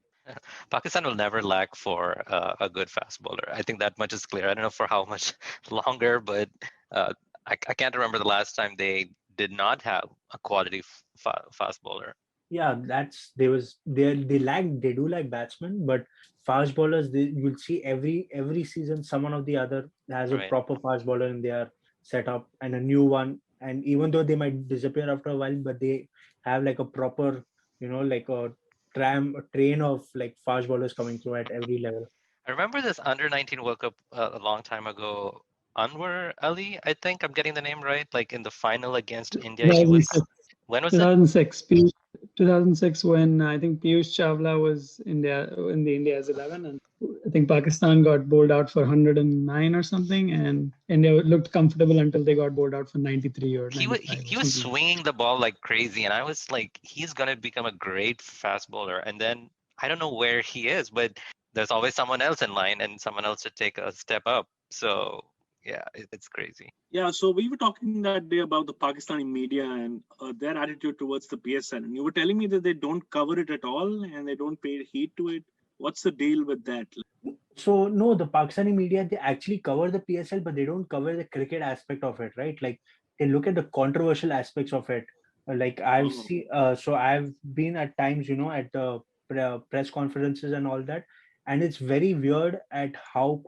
Pakistan will never lack for a good fast bowler. I think that much is clear. I don't know for how much longer, but I can't remember the last time they did not have a quality fast bowler. Yeah, they do like batsmen, but fast bowlers, you'll see every season someone or the other has a Right. proper fast bowler in their setup and a new one. And even though they might disappear after a while, but they have like a proper, like a train of like fast bowlers coming through at every level. I remember this under 19 World Cup a long time ago. Anwar Ali, I think I'm getting the name right. Like in the final against India, he was. 2006. When was it? 2006 when I think Piyush Chawla was in the India's 11, and I think Pakistan got bowled out for 109 or something, and India looked comfortable until they got bowled out for 93 or 95. He was swinging the ball like crazy, and I was like, he's gonna become a great fast bowler. And then I don't know where he is, but there's always someone else in line and someone else to take a step up. So yeah, it's crazy. Yeah, so we were talking that day about the Pakistani media and their attitude towards the PSL, and you were telling me that they don't cover it at all and they don't pay heed to it. What's the deal with that? So no, the Pakistani media, they actually cover the PSL, but they don't cover the cricket aspect of it, right? Like they look at the controversial aspects of it. Like I've Oh, seen, so I've been at times, at the press conferences and all that, and it's very weird at how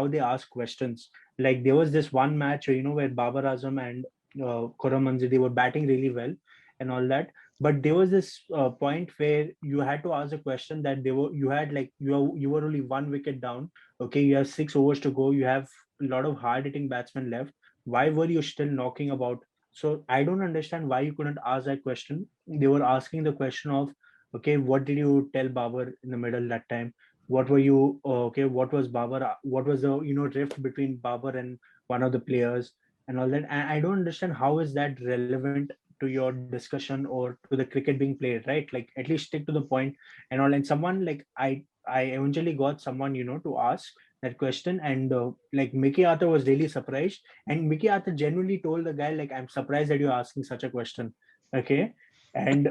they ask questions. Like there was this one match, where Babar Azam and Khurram Manzil, they were batting really well and all that, but there was this point where you had to ask a question that you had like you were only 1 wicket down. Okay, you have 6 overs to go, you have a lot of hard hitting batsmen left. Why were you still knocking about? So I don't understand why you couldn't ask that question. They were asking the question of, okay, what did you tell Babar in the middle that time? What were you okay, what was Babar, what was the rift between Babar and one of the players and all that? And I don't understand how is that relevant to your discussion or to the cricket being played, right? Like at least stick to the point and all. And someone like I eventually got someone to ask that question, and like Mickey Arthur was really surprised, and Mickey Arthur genuinely told the guy like, I'm surprised that you're asking such a question. Okay. And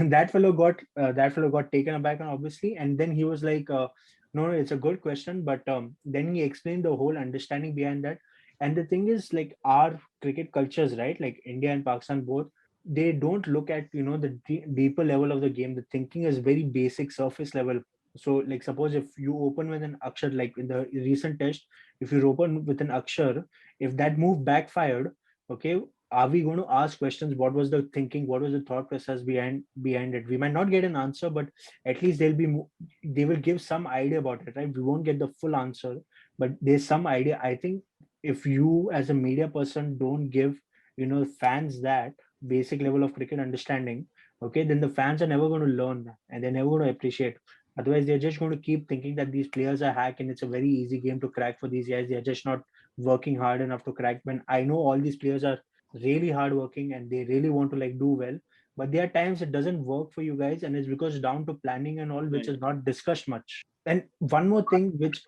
that fellow got taken aback, and obviously, and then he was like, no, it's a good question, but then he explained the whole understanding behind that. And the thing is, like, our cricket cultures, right, like India and Pakistan both, they don't look at the deeper level of the game. The thinking is very basic, surface level. So like suppose if you open with an akshar, like in the recent test, if you open with an akshar, if that move backfired, okay, are we going to ask questions? What was the thinking? What was the thought process behind it? We might not get an answer, but at least they will give some idea about it, right? We won't get the full answer, but there's some idea. I think if you as a media person don't give fans that basic level of cricket understanding, okay, then the fans are never going to learn and they're never going to appreciate. Otherwise, they're just going to keep thinking that these players are hack and it's a very easy game to crack for these guys. They're just not working hard enough to crack. When I know all these players are really hardworking and they really want to like do well, but there are times it doesn't work for you guys, and it's because down to planning and all, which right. is not discussed much. And one more thing which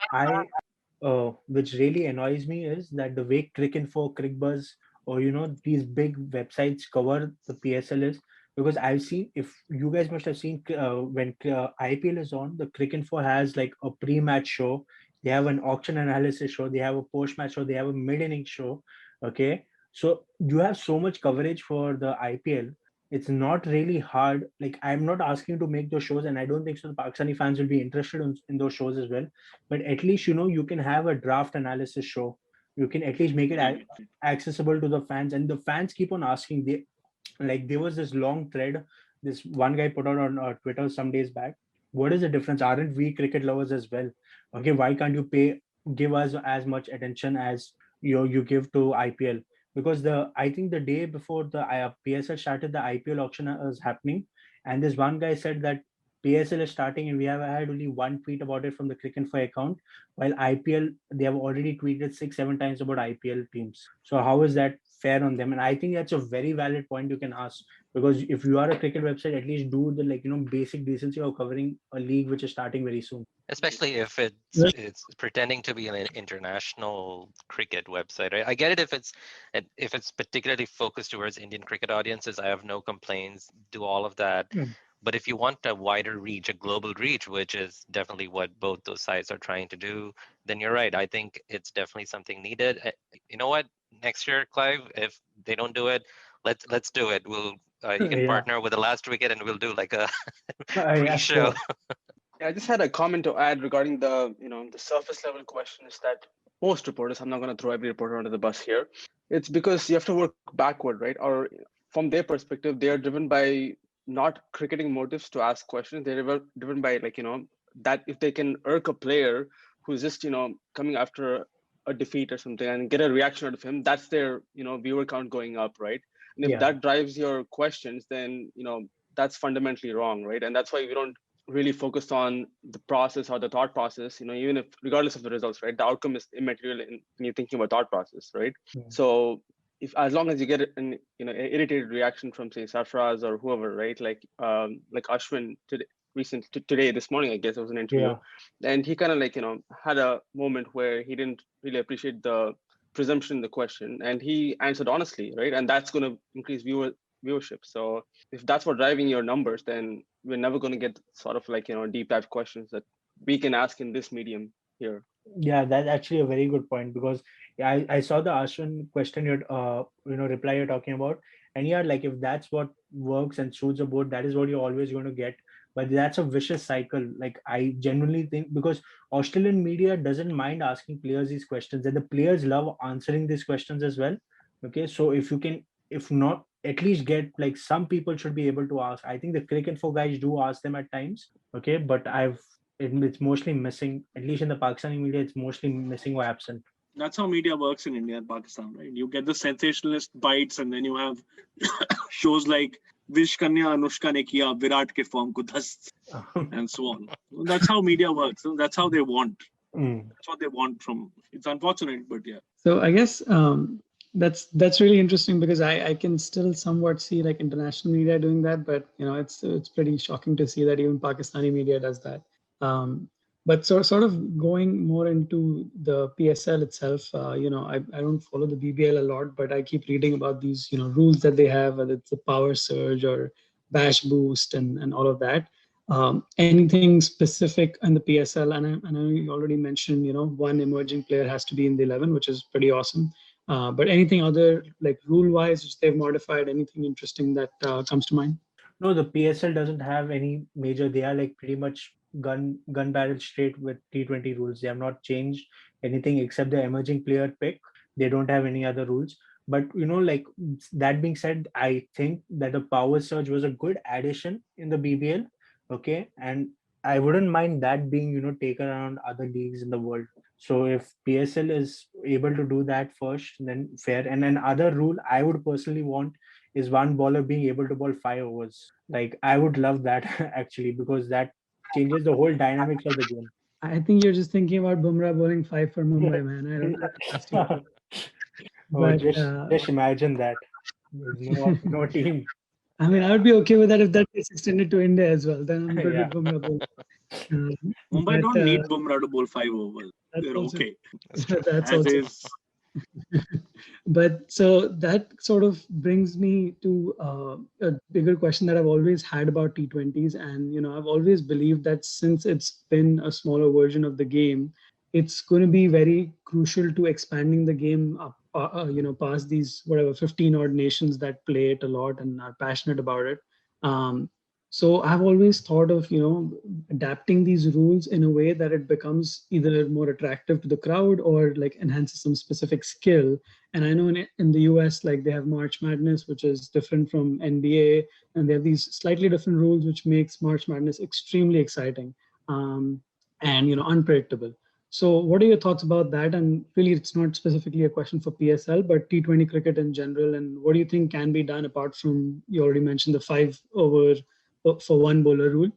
really annoys me is that the way Cricinfo, Crickbuzz, or these big websites cover the PSL is, because I've seen, if you guys must have seen, when IPL is on, the Cricinfo has like a pre-match show, they have an auction analysis show, they have a post-match show, they have a mid-inning show. Okay, so you have so much coverage for the IPL. It's not really hard. Like I'm not asking to make those shows, and I don't think so the Pakistani fans will be interested in those shows as well. But at least you can have a draft analysis show. You can at least make it Right. accessible to the fans, and the fans keep on asking. Like there was this long thread this one guy put out on Twitter some days back. What is the difference? Aren't we cricket lovers as well? Okay, why can't you give us as much attention as you give to IPL? Because I think the day before the PSL started, the IPL auction was happening, and this one guy said that PSL is starting and we have had only one tweet about it from the Cricinfo account, while IPL they have already tweeted 6-7 times about IPL teams. So how is that fair on them? And I think that's a very valid point you can ask, because if you are a cricket website, at least do the basic decency of covering a league which is starting very soon. Especially if Right. it's pretending to be an international cricket website. Right? I get it if it's particularly focused towards Indian cricket audiences. I have no complaints. Do all of that. But if you want a wider reach, a global reach, which is definitely what both those sites are trying to do, then you're right. I think it's definitely something needed. You know what? Next year, Clive, if they don't do it, let's do it. We'll you can Yeah, partner with the Last Wicket, and we'll do like a yeah, pre-show. sure. Yeah, I just had a comment to add regarding the surface level questions that most reporters, I'm not going to throw every reporter under the bus here. It's because you have to work backward, right? Or from their perspective, they are driven by not cricketing motives to ask questions. They're driven by that if they can irk a player who's just, coming after a defeat or something and get a reaction out of him, that's their, viewer count going up, right? And if Yeah. that drives your questions, then, that's fundamentally wrong, right? And that's why we don't really focused on the process or the thought process, even if regardless of the results, right? The outcome is immaterial when you're thinking about thought process, right? Yeah. So if as long as you get an irritated reaction from say Sarfraz or whoever, right? Like Ashwin today, this morning, I guess it was an interview, and he kind of like had a moment where he didn't really appreciate the presumption in the question, and he answered honestly, right? And that's going to increase viewership. So if that's what driving your numbers, then we're never going to get sort of like deep dive questions that we can ask in this medium here. Yeah, that's actually a very good point, because I saw the Ashwin question reply you're talking about, and yeah, like if that's what works and suits a board, that is what you're always going to get. But that's a vicious cycle. Like I genuinely think, because Australian media doesn't mind asking players these questions, and the players love answering these questions as well. Okay, so if you can, if not, at least get like some people should be able to ask. I think the cricket for guys do ask them at times. Okay, but it's mostly missing, at least in the Pakistani media, it's mostly missing or absent. That's how media works in India and Pakistan, right? You get the sensationalist bites, and then you have shows like Vish Kanya Anushka ne kiya Virat ke form ko dast, and so on. That's how media works. That's how they want. That's what they want from. It's unfortunate, but yeah. So I guess that's really interesting, because I can still somewhat see like international media doing that, but it's pretty shocking to see that even Pakistani media does that. But sort of going more into the PSL itself, I don't follow the BBL a lot, but I keep reading about these rules that they have, whether it's the power surge or bash boost and all of that. Anything specific in the PSL, and I know you already mentioned, one emerging player has to be in the 11, which is pretty awesome. But anything other, like rule-wise, which they've modified, anything interesting that comes to mind? No, the PSL doesn't have any major. They are like pretty much gun barrel straight with T20 rules. They have not changed anything except the emerging player pick. They don't have any other rules. But like that being said, I think that the power surge was a good addition in the BBL. Okay, and I wouldn't mind that being taken around other leagues in the world. So if PSL is able to do that first, then fair. And another rule I would personally want is one bowler being able to bowl 5 overs. Like I would love that actually, because that changes the whole dynamics of the game. I think you're just thinking about Bumrah bowling 5 for Mumbai, man. I don't know. But just imagine that. No team. I mean, I would be okay with that if that gets extended to India as well. Then I'm good with Bumrah bowling. Mumbai don't need Bumrah to bowl 5 overs. They're also, okay. That's also. But so that sort of brings me to a bigger question that I've always had about T20s. And, I've always believed that since it's been a smaller version of the game, it's going to be very crucial to expanding the game up, past these, 15 odd nations that play it a lot and are passionate about it. So I've always thought of, adapting these rules in a way that it becomes either more attractive to the crowd or like enhances some specific skill. And I know in the US, like they have March Madness, which is different from NBA, and they have these slightly different rules, which makes March Madness extremely exciting and, unpredictable. So what are your thoughts about that? And really, it's not specifically a question for PSL, but T20 cricket in general. And what do you think can be done apart from, you already mentioned the 5 over for one bowler rule,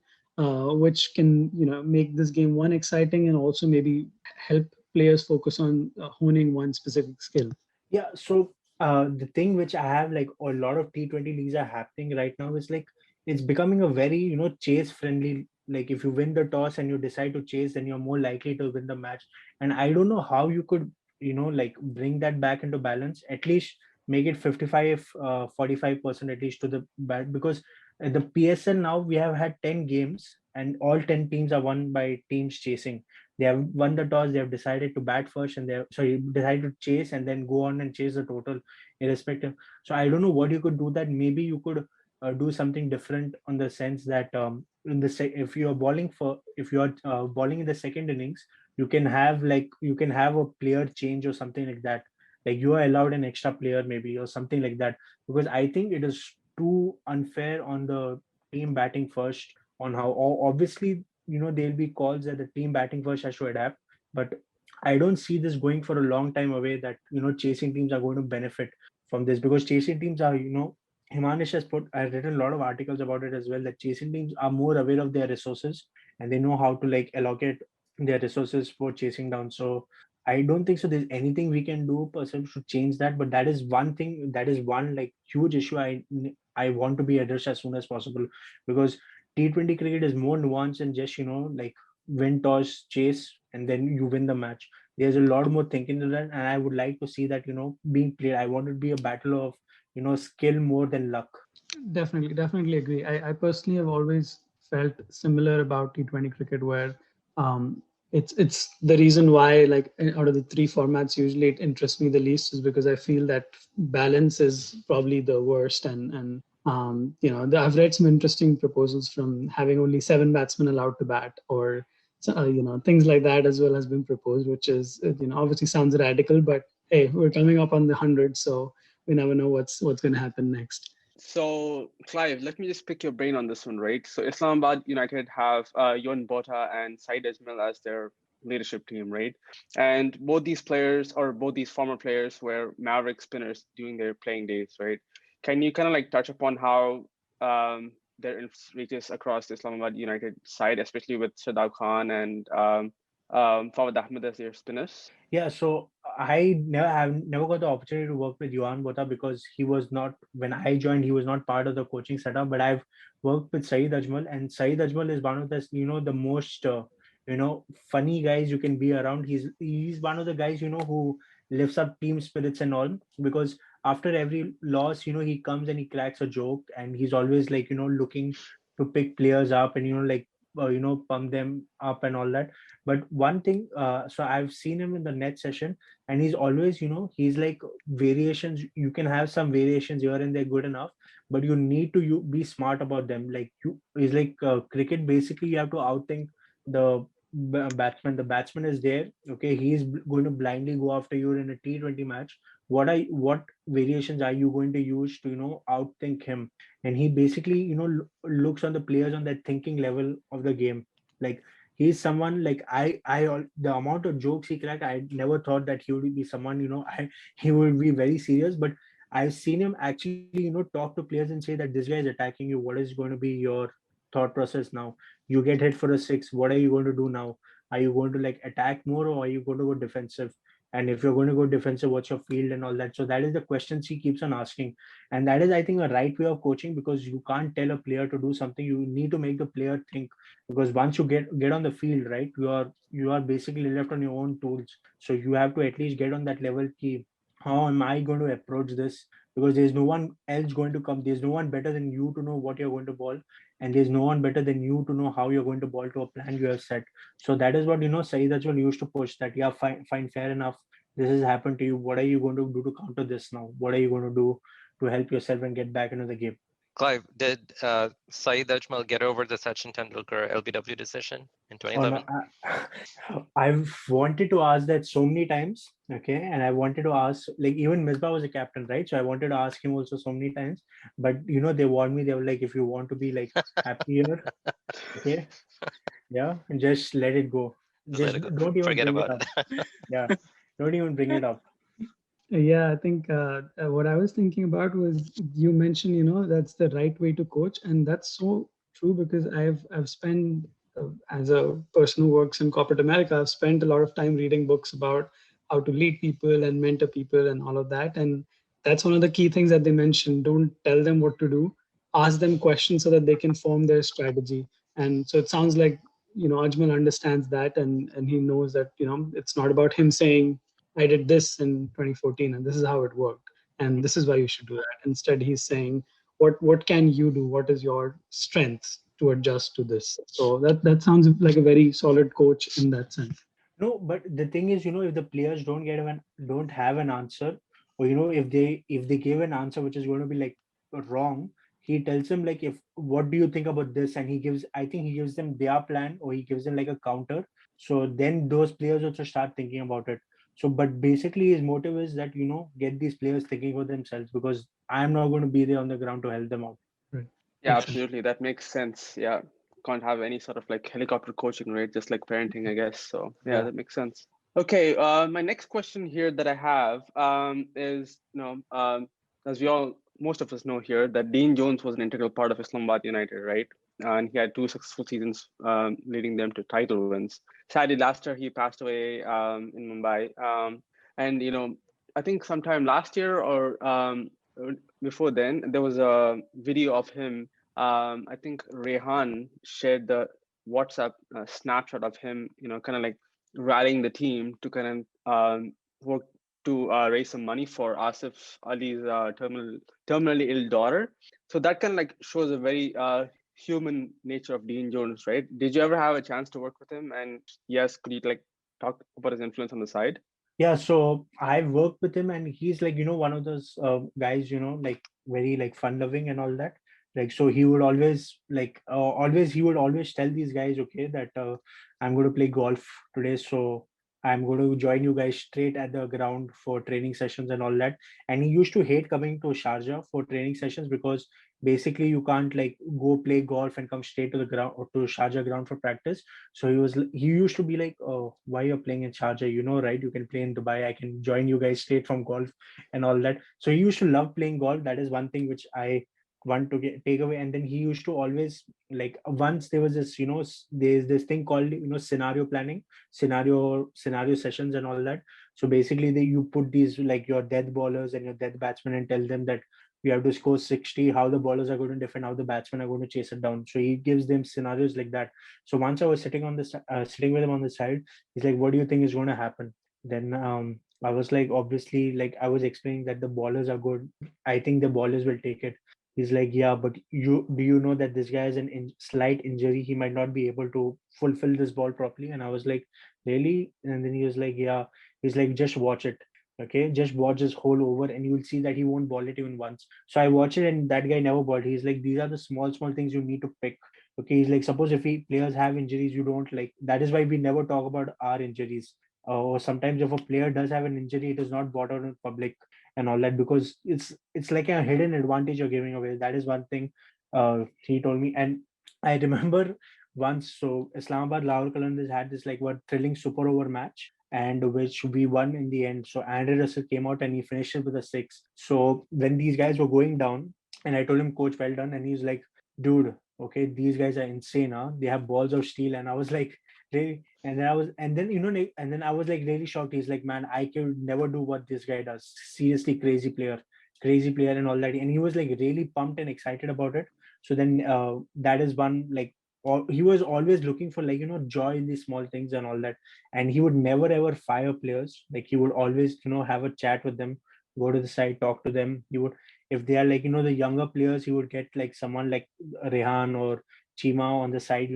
which can make this game one exciting and also maybe help players focus on honing one specific skill. Yeah, so the thing which I have, like a lot of T20 leagues are happening right now, is like it's becoming a very chase friendly. Like if you win the toss and you decide to chase, then you're more likely to win the match. And I don't know how you could like bring that back into balance, at least make it 55 45% at least to the bat, because the PSL now, we have had 10 games and all 10 teams are won by teams chasing. They have won the toss, they have decided to bat first, and decided to chase and then go on and chase the total irrespective. So I don't know what you could do. That maybe you could do something different, on the sense that if you're bowling in the second innings, you can have a player change or something like that. Like you are allowed an extra player maybe or something like that, because I think it is too unfair on the team batting first, on how obviously there'll be calls that the team batting first has to adapt, but I don't see this going for a long time away, that chasing teams are going to benefit from this, because chasing teams are Himanish I've written a lot of articles about it as well, that chasing teams are more aware of their resources and they know how to like allocate their resources for chasing down. So I don't think so there's anything we can do per se to change that, but that is one thing, that is one like huge issue I want to be addressed as soon as possible, because T20 cricket is more nuanced than just, like win, toss, chase, and then you win the match. There's a lot more thinking to that, and I would like to see that, being played. I want it to be a battle of, skill more than luck. Definitely agree. I personally have always felt similar about T20 cricket, where it's the reason why, like, out of the three formats, usually it interests me the least, is because I feel that balance is probably the worst. I've read some interesting proposals from having only 7 batsmen allowed to bat, or things like that as well has been proposed, which is obviously sounds radical, but hey, we're coming up on the 100, so we never know what's going to happen next. So, Clive, let me just pick your brain on this one, right? So, Islamabad United have Yon Bota and Saeed Ajmal as their leadership team, right? And both these former players were maverick spinners during their playing days, right? Can you kind of like touch upon how their influence reaches across the Islamabad United side, especially with Shadab Khan and Fawad Ahmed as their spinners? Yeah, so I've never got the opportunity to work with Yuan Botha because he was not, when I joined, he was not part of the coaching setup. But I've worked with Saeed Ajmal, and Saeed Ajmal is one of the the most funny guys you can be around. He's one of the guys who lifts up team spirits and all, because after every loss, he comes and he cracks a joke, and he's always like looking to pick players up and like pump them up and all that. But one thing, so I've seen him in the net session, and he's always, he's like variations. You can have some variations here and there, good enough, but you need to be smart about them. Like he's like cricket. Basically, you have to outthink the batsman. The batsman is there. Okay, he's going to blindly go after you in a T20 match. What variations are you going to use to outthink him? And he basically looks on the players on that thinking level of the game, like he's someone like the amount of jokes he cracked, I never thought that he would be someone he would be very serious. But I've seen him actually talk to players and say that this guy is attacking you, what is going to be your thought process now? You get hit for a six, what are you going to do now? Are you going to like attack more, or are you going to go defensive? And if you're going to go defensive, what's your field and all that? So that is the questions he keeps on asking, and that is, I think, a right way of coaching, because you can't tell a player to do something. You need to make the player think, because once you get on the field, right, you are basically left on your own tools. So you have to at least get on that level key. How am I going to approach this? Because there's no one else going to come. There's no one better than you to know what you're going to ball, and there's no one better than you to know how you're going to ball to a plan you have set. So that is what Saeed Ajmal used to push, that yeah, fine, fair enough, this has happened to you, what are you going to do to counter this now? What are you going to do to help yourself and get back into the game? Clive, did Saeed Ajmal get over the Sachin Tendulkar LBW decision in 2011? I've wanted to ask that so many times, okay, and I wanted to ask, like, even Misbah was a captain, right? So I wanted to ask him also so many times, but they warned me. They were like, if you want to be like happier, okay, yeah, and just let it go. Just don't even Forget bring about it up. Yeah, don't even bring it up. Yeah, I think what I was thinking about was, you mentioned, that's the right way to coach, and that's so true, because I've spent as a person who works in corporate America, I've spent a lot of time reading books about how to lead people and mentor people and all of that, and that's one of the key things that they mentioned. Don't tell them what to do, ask them questions so that they can form their strategy. And so it sounds like Ajmal understands that, and he knows that it's not about him saying, I did this in 2014 and this is how it worked, and this is why you should do that. Instead, he's saying, what can you do? What is your strength to adjust to this? So that sounds like a very solid coach in that sense. No, but the thing is, if the players don't have an answer, or if they give an answer which is going to be like wrong, he tells them like, if what do you think about this, and I think he gives them their plan, or he gives them like a counter. So then those players also start thinking about it. So, but basically his motive is that get these players thinking for themselves, because I'm not going to be there on the ground to help them out. Right. Yeah, absolutely. That makes sense. Yeah. Can't have any sort of like helicopter coaching, right? Just like parenting, I guess. So yeah, that makes sense. Okay. My next question here that I have is, as most of us know here, that Dean Jones was an integral part of Islamabad United, right? And he had 2 successful seasons, leading them to title wins. Sadly, last year he passed away in Mumbai. And I think sometime last year or before then, there was a video of him I think Rehan shared the WhatsApp snapshot of him, kind of like rallying the team to kind of work to raise some money for Asif Ali's terminally ill daughter. So that kind of like shows a very human nature of Dean Jones, right? Did you ever have a chance to work with him? And yes, could you like talk about his influence on the side? Yeah, so I've worked with him, and he's like, one of those guys, like very like fun loving and all that. Like, so he would always he would always tell these guys, okay, that I'm going to play golf today, so I'm going to join you guys straight at the ground for training sessions and all that. And he used to hate coming to Sharjah for training sessions because basically you can't like go play golf and come straight to the ground or to Sharjah ground for practice. So he used to be like, oh, why you're playing in Sharjah? Right? You can play in Dubai. I can join you guys straight from golf and all that. So he used to love playing golf. That is one thing which I want to take away. And then he used to always like once there was this, there's this thing called scenario planning, scenario sessions and all that. So basically, you put these like your death ballers and your death batsmen and tell them that you have to score 60, how the ballers are going to defend, how the batsmen are going to chase it down. So he gives them scenarios like that. So once I was sitting with him on the side, he's like, "What do you think is going to happen?" Then I was like, obviously, like I was explaining that the ballers are good. I think the ballers will take it. He's like, "Yeah, but you know that this guy has slight injury. He might not be able to fulfill this ball properly." And I was like, "Really?" And then he was like, "Yeah." He's like, "Just watch it. Okay, just watch this whole over, and you will see that he won't ball it even once." So I watch it, and that guy never balled. He's like, "These are the small things you need to pick." Okay, he's like, suppose if players have injuries, you don't like. That is why we never talk about our injuries. Or sometimes if a player does have an injury, it is not brought out in public and all that because it's like a hidden advantage you're giving away. That is one thing he told me, and I remember once. So Islamabad Lahore Qalandars had this like what thrilling super over match, and which we won in the end. So Andre Russell came out and he finished it with a six. So when these guys were going down, and I told him, "Coach, well done," and he's like, "Dude, okay, these guys are insane, huh? They have balls of steel." And I was like, really? And then I was like really shocked. He's like, "Man, I could never do what this guy does. Seriously, crazy player and all that." And he was like really pumped and excited about it. So then that is one like he was always looking for like joy in these small things and all that. And he would never ever fire players. Like he would always have a chat with them, go to the side, talk to them. He would, if they are like the younger players, he would get like someone like Rehan or Chima on the side,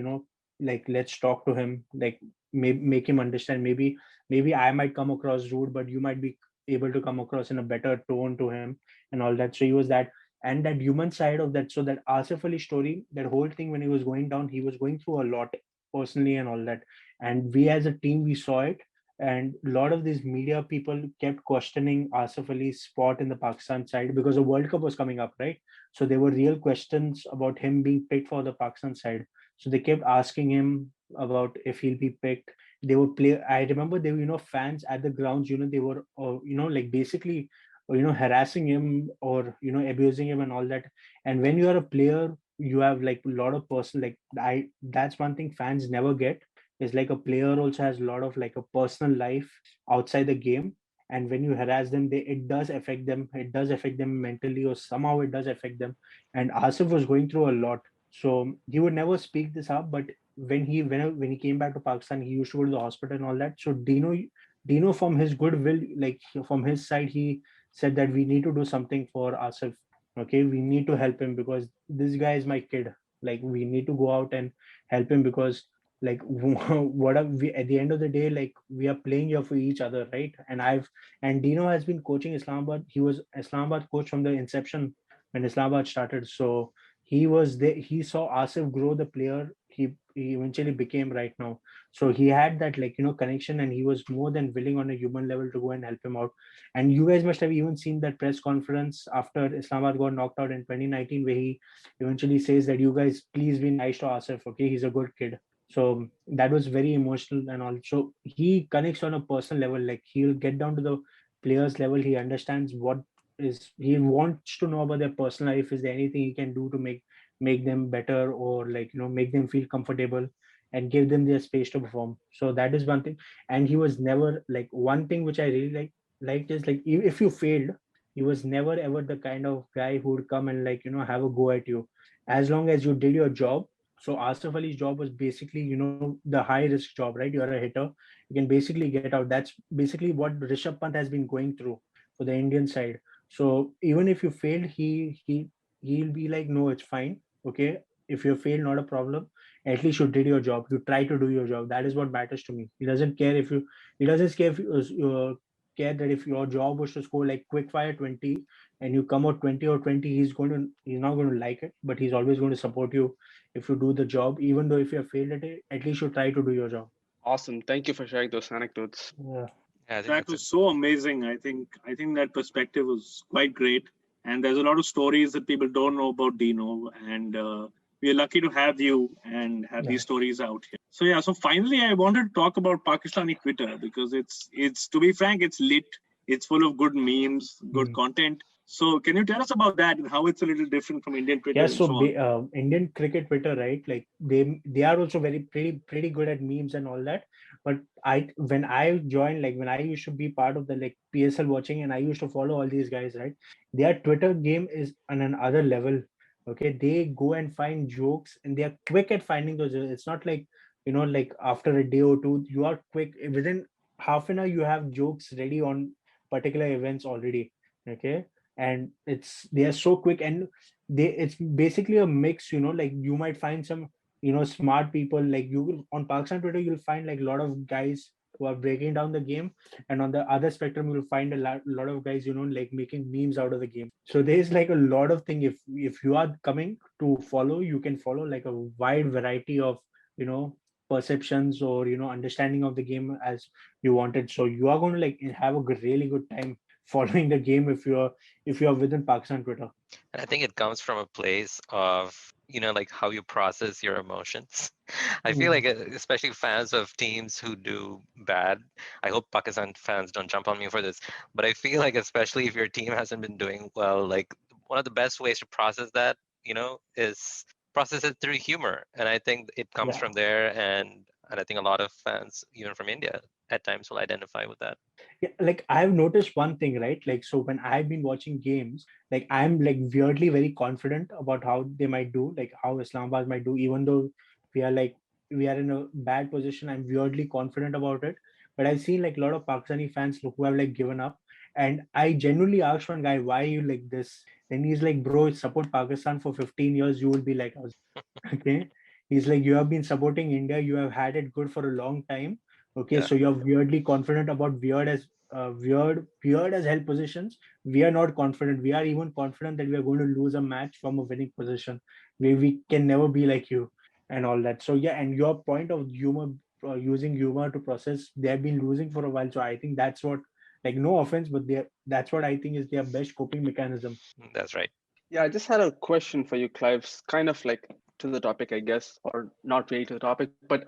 like let's talk to him, like make him understand. Maybe I might come across rude, but you might be able to come across in a better tone to him and all that. So he was that, and that human side of that. So that Asif Ali story, that whole thing, when he was going down, he was going through a lot personally and all that. And we as a team, we saw it. And a lot of these media people kept questioning Asif Ali's spot in the Pakistan side because the World Cup was coming up, right? So there were real questions about him being picked for the Pakistan side. So they kept asking him about if he'll be picked. They would play. I remember they were, fans at the grounds. They were, like basically, harassing him or abusing him and all that. And when you are a player, you have like a lot of personal. Like that's one thing fans never get. Is like a player also has a lot of like a personal life outside the game. And when you harass them, it does affect them. It does affect them mentally, or somehow it does affect them. And Asif was going through a lot, so he would never speak this up. But when he came back to Pakistan, he used to go to the hospital and all that. So Dino from his goodwill, like from his side, he said that we need to do something for Asif. Okay, we need to help him because this guy is my kid. Like we need to go out and help him because like what are we at the end of the day, like we are playing here for each other, right? And Dino has been coaching Islamabad. He was Islamabad coach from the inception when Islamabad started. So he was there. He saw Asif grow the player he eventually became right now. So he had that like connection, and he was more than willing on a human level to go and help him out. And you guys must have even seen that press conference after Islamabad got knocked out in 2019, where he eventually says that you guys please be nice to Asif. Okay, he's a good kid. So that was very emotional. And also he connects on a personal level. Like he'll get down to the players level. He understands what is he wants to know about their personal life. Is there anything he can do to make them better, or like make them feel comfortable and give them their space to perform? So that is one thing. And he was never like, one thing which I really liked is like, if you failed, he was never ever the kind of guy who would come and like have a go at you. as long as you did your job. So Asif Ali's job was basically, the high risk job, right? You're a hitter, you can basically get out. That's basically what Rishabh Pant has been going through for the Indian side. So even if you failed, he'll be like, no, it's fine. Okay, if you failed, not a problem. At least you did your job. You try to do your job. That is what matters to me. He doesn't care if you. He doesn't care if care that if your job was to score like quick fire 20 and you come out 20 or 20, he's not going to like it, but he's always going to support you if you do the job. Even though if you have failed at it, at least you try to do your job. Awesome. Thank you for sharing those anecdotes. Yeah. Yeah, I think That that's was so amazing. I think that perspective was quite great. And there's a lot of stories that people don't know about Dino. And we're lucky to have you and have these stories out here. So yeah, so finally I wanted to talk about Pakistani Twitter because it's to be frank, it's lit. It's full of good memes, good content. So can you tell us about that and how it's a little different from Indian Twitter? Yeah, and so on? Indian cricket Twitter, right? Like they are also pretty good at memes and all that. But when I joined, like when I used to be part of the like PSL watching, and I used to follow all these guys, right? Their Twitter game is on another level. Okay, they go and find jokes, and they are quick at finding those. It's not like like after a day or two, you are quick within half an hour. You have jokes ready on particular events already. Okay, and they are so quick, and it's basically a mix, like you might find some smart people, like you will on Pakistan Twitter, you'll find like a lot of guys who are breaking down the game, and on the other spectrum you'll find lot of guys like making memes out of the game. So there's like a lot of thing. If you are coming to follow, you can follow like a wide variety of perceptions or understanding of the game as you wanted. So you are going to like have a really good time following the game if you're within Pakistan Twitter. And I think it comes from a place of, like how you process your emotions. I feel like, especially fans of teams who do bad, I hope Pakistan fans don't jump on me for this, but I feel like, especially if your team hasn't been doing well, like one of the best ways to process that, is process it through humor. And I think it comes from there. And I think a lot of fans, even from India, at times will identify with that. Yeah, like I've noticed one thing, right? Like, so when I've been watching games, like I'm like weirdly very confident about how they might do, like how Islamabad might do, even though we are in a bad position. I'm weirdly confident about it. But I've seen like a lot of Pakistani fans who have like given up. And I genuinely asked one guy, why are you like this? And he's like, bro, support Pakistan for 15 years, you will be like us. Okay. He's like, you have been supporting India, you have had it good for a long time. Okay, so you're weirdly confident about weird as hell positions. We are not confident. We are even confident that we are going to lose a match from a winning position. We can never be like you and all that. So yeah, and your point of humor, using humor to process, they have been losing for a while. So I think that's what, like, no offense, but that's what I think is their best coping mechanism. That's right. Yeah, I just had a question for you, Clive. Kind of like to the topic, I guess, or not really to the topic. But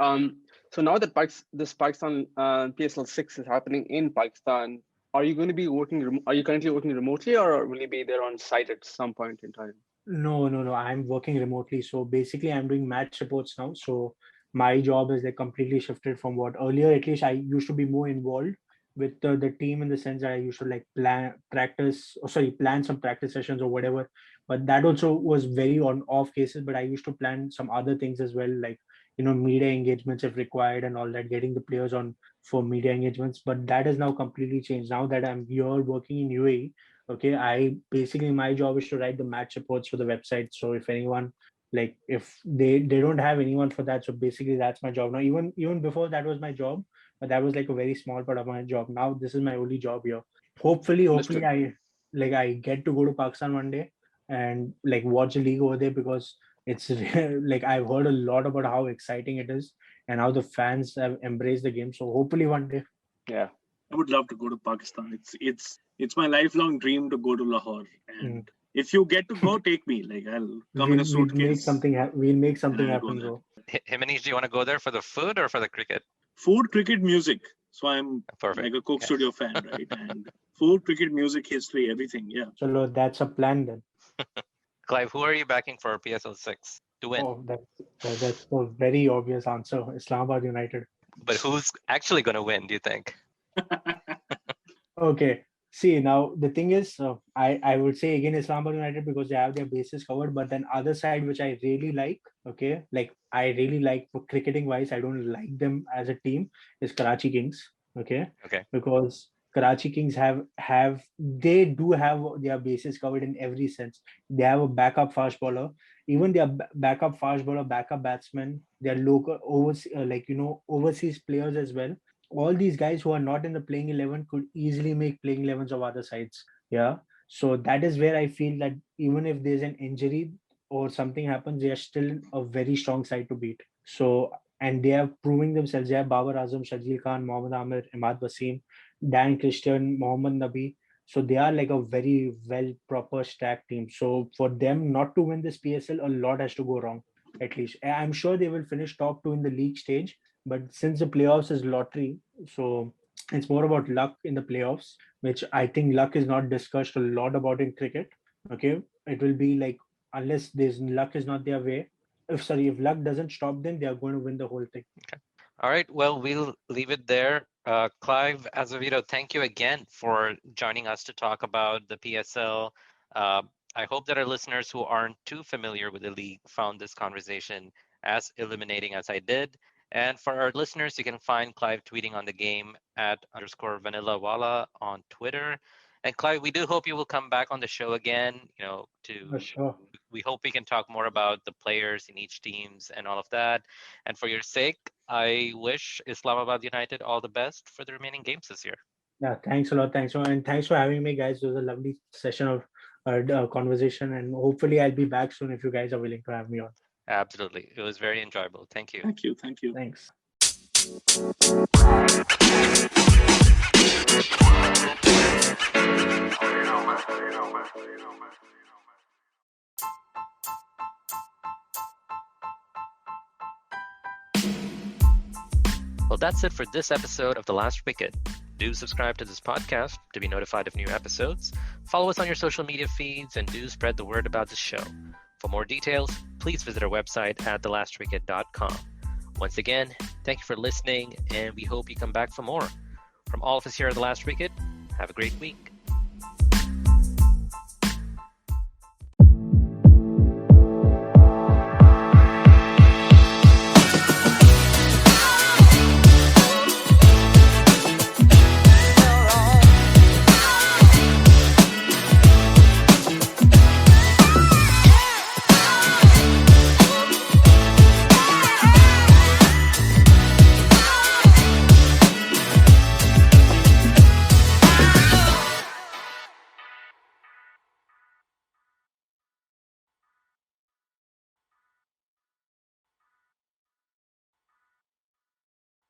so now that this Pakistan PSL 6 is happening in Pakistan, are you going to be working? Are you currently working remotely, or will you be there on site at some point in time? No. I'm working remotely. So basically, I'm doing match reports now. So my job is like completely shifted from what earlier, at least I used to be more involved with the team, in the sense that I used to like plan some practice sessions or whatever. But that also was very on off cases. But I used to plan some other things as well, like media engagements if required and all that, getting the players on for media engagements. But that has now completely changed. Now that I'm here working in UAE, okay, I basically, my job is to write the match reports for the website. So if anyone, like if they don't have anyone for that, so basically that's my job now. Even before that was my job, but that was like a very small part of my job. Now this is my only job here. Hopefully I get to go to Pakistan one day and like watch the league over there, because it's like I've heard a lot about how exciting it is and how the fans have embraced the game. So hopefully one day. Yeah, I would love to go to Pakistan. It's my lifelong dream to go to Lahore. And if you get to go, take me. Like I'll come in a suitcase. We'll make something happen, bro. Himanish, do you want to go there for the food or for the cricket? Food, cricket, music. So I'm Perfect. like a Coke Studio fan, right? And food, cricket, music, history, everything. Yeah. So that's a plan then. Clive, who are you backing for PSL 6 to win? Oh, that's a very obvious answer. Islamabad United. But who's actually going to win, do you think? Okay. See, now the thing is, I would say again Islamabad United because they have their bases covered. But then other side, which I really like, okay, like I really like for cricketing wise, I don't like them as a team, is Karachi Kings, okay, Okay. because Karachi Kings they do have their bases covered in every sense. They have a backup fast bowler, even their backup fast bowler, backup batsman, their local overseas players as well. All these guys who are not in the playing 11 could easily make playing 11s of other sides. Yeah. So that is where I feel that even if there's an injury or something happens, they are still a very strong side to beat. So, and they are proving themselves. They have Babar Azam, Shajil Khan, Mohammad Amir, Imad Wasim, Dan Christian, Mohammad Nabi. So they are like a very well proper stacked team. So for them not to win this PSL, a lot has to go wrong. At least I'm sure they will finish top two in the league stage, but since the playoffs is lottery, so it's more about luck in the playoffs, which I think luck is not discussed a lot about in cricket. Okay, it will be like unless there's luck is not their way. If luck doesn't stop them, they are going to win the whole thing. Okay. All right. Well, we'll leave it there. Clive Azevedo, thank you again for joining us to talk about the PSL. I hope that our listeners who aren't too familiar with the league found this conversation as illuminating as I did. And for our listeners, you can find Clive tweeting on the game at _VanillaWalla on Twitter. And Clive, we do hope you will come back on the show again, Sure. we hope we can talk more about the players in each teams and all of that. And for your sake, I wish Islamabad United all the best for the remaining games this year. Yeah, thanks a lot. And thanks for having me, guys. It was a lovely session of conversation, and hopefully I'll be back soon if you guys are willing to have me on. Absolutely. It was very enjoyable. Thank you. Thank you. Thank you. Thanks. Well, that's it for this episode of The Last Wicket. Do subscribe to this podcast to be notified of new episodes. Follow us on your social media feeds and do spread the word about the show. For more details, please visit our website at thelastwicket.com. Once again, thank you for listening, and we hope you come back for more. From all of us here at The Last Wicket, have a great week.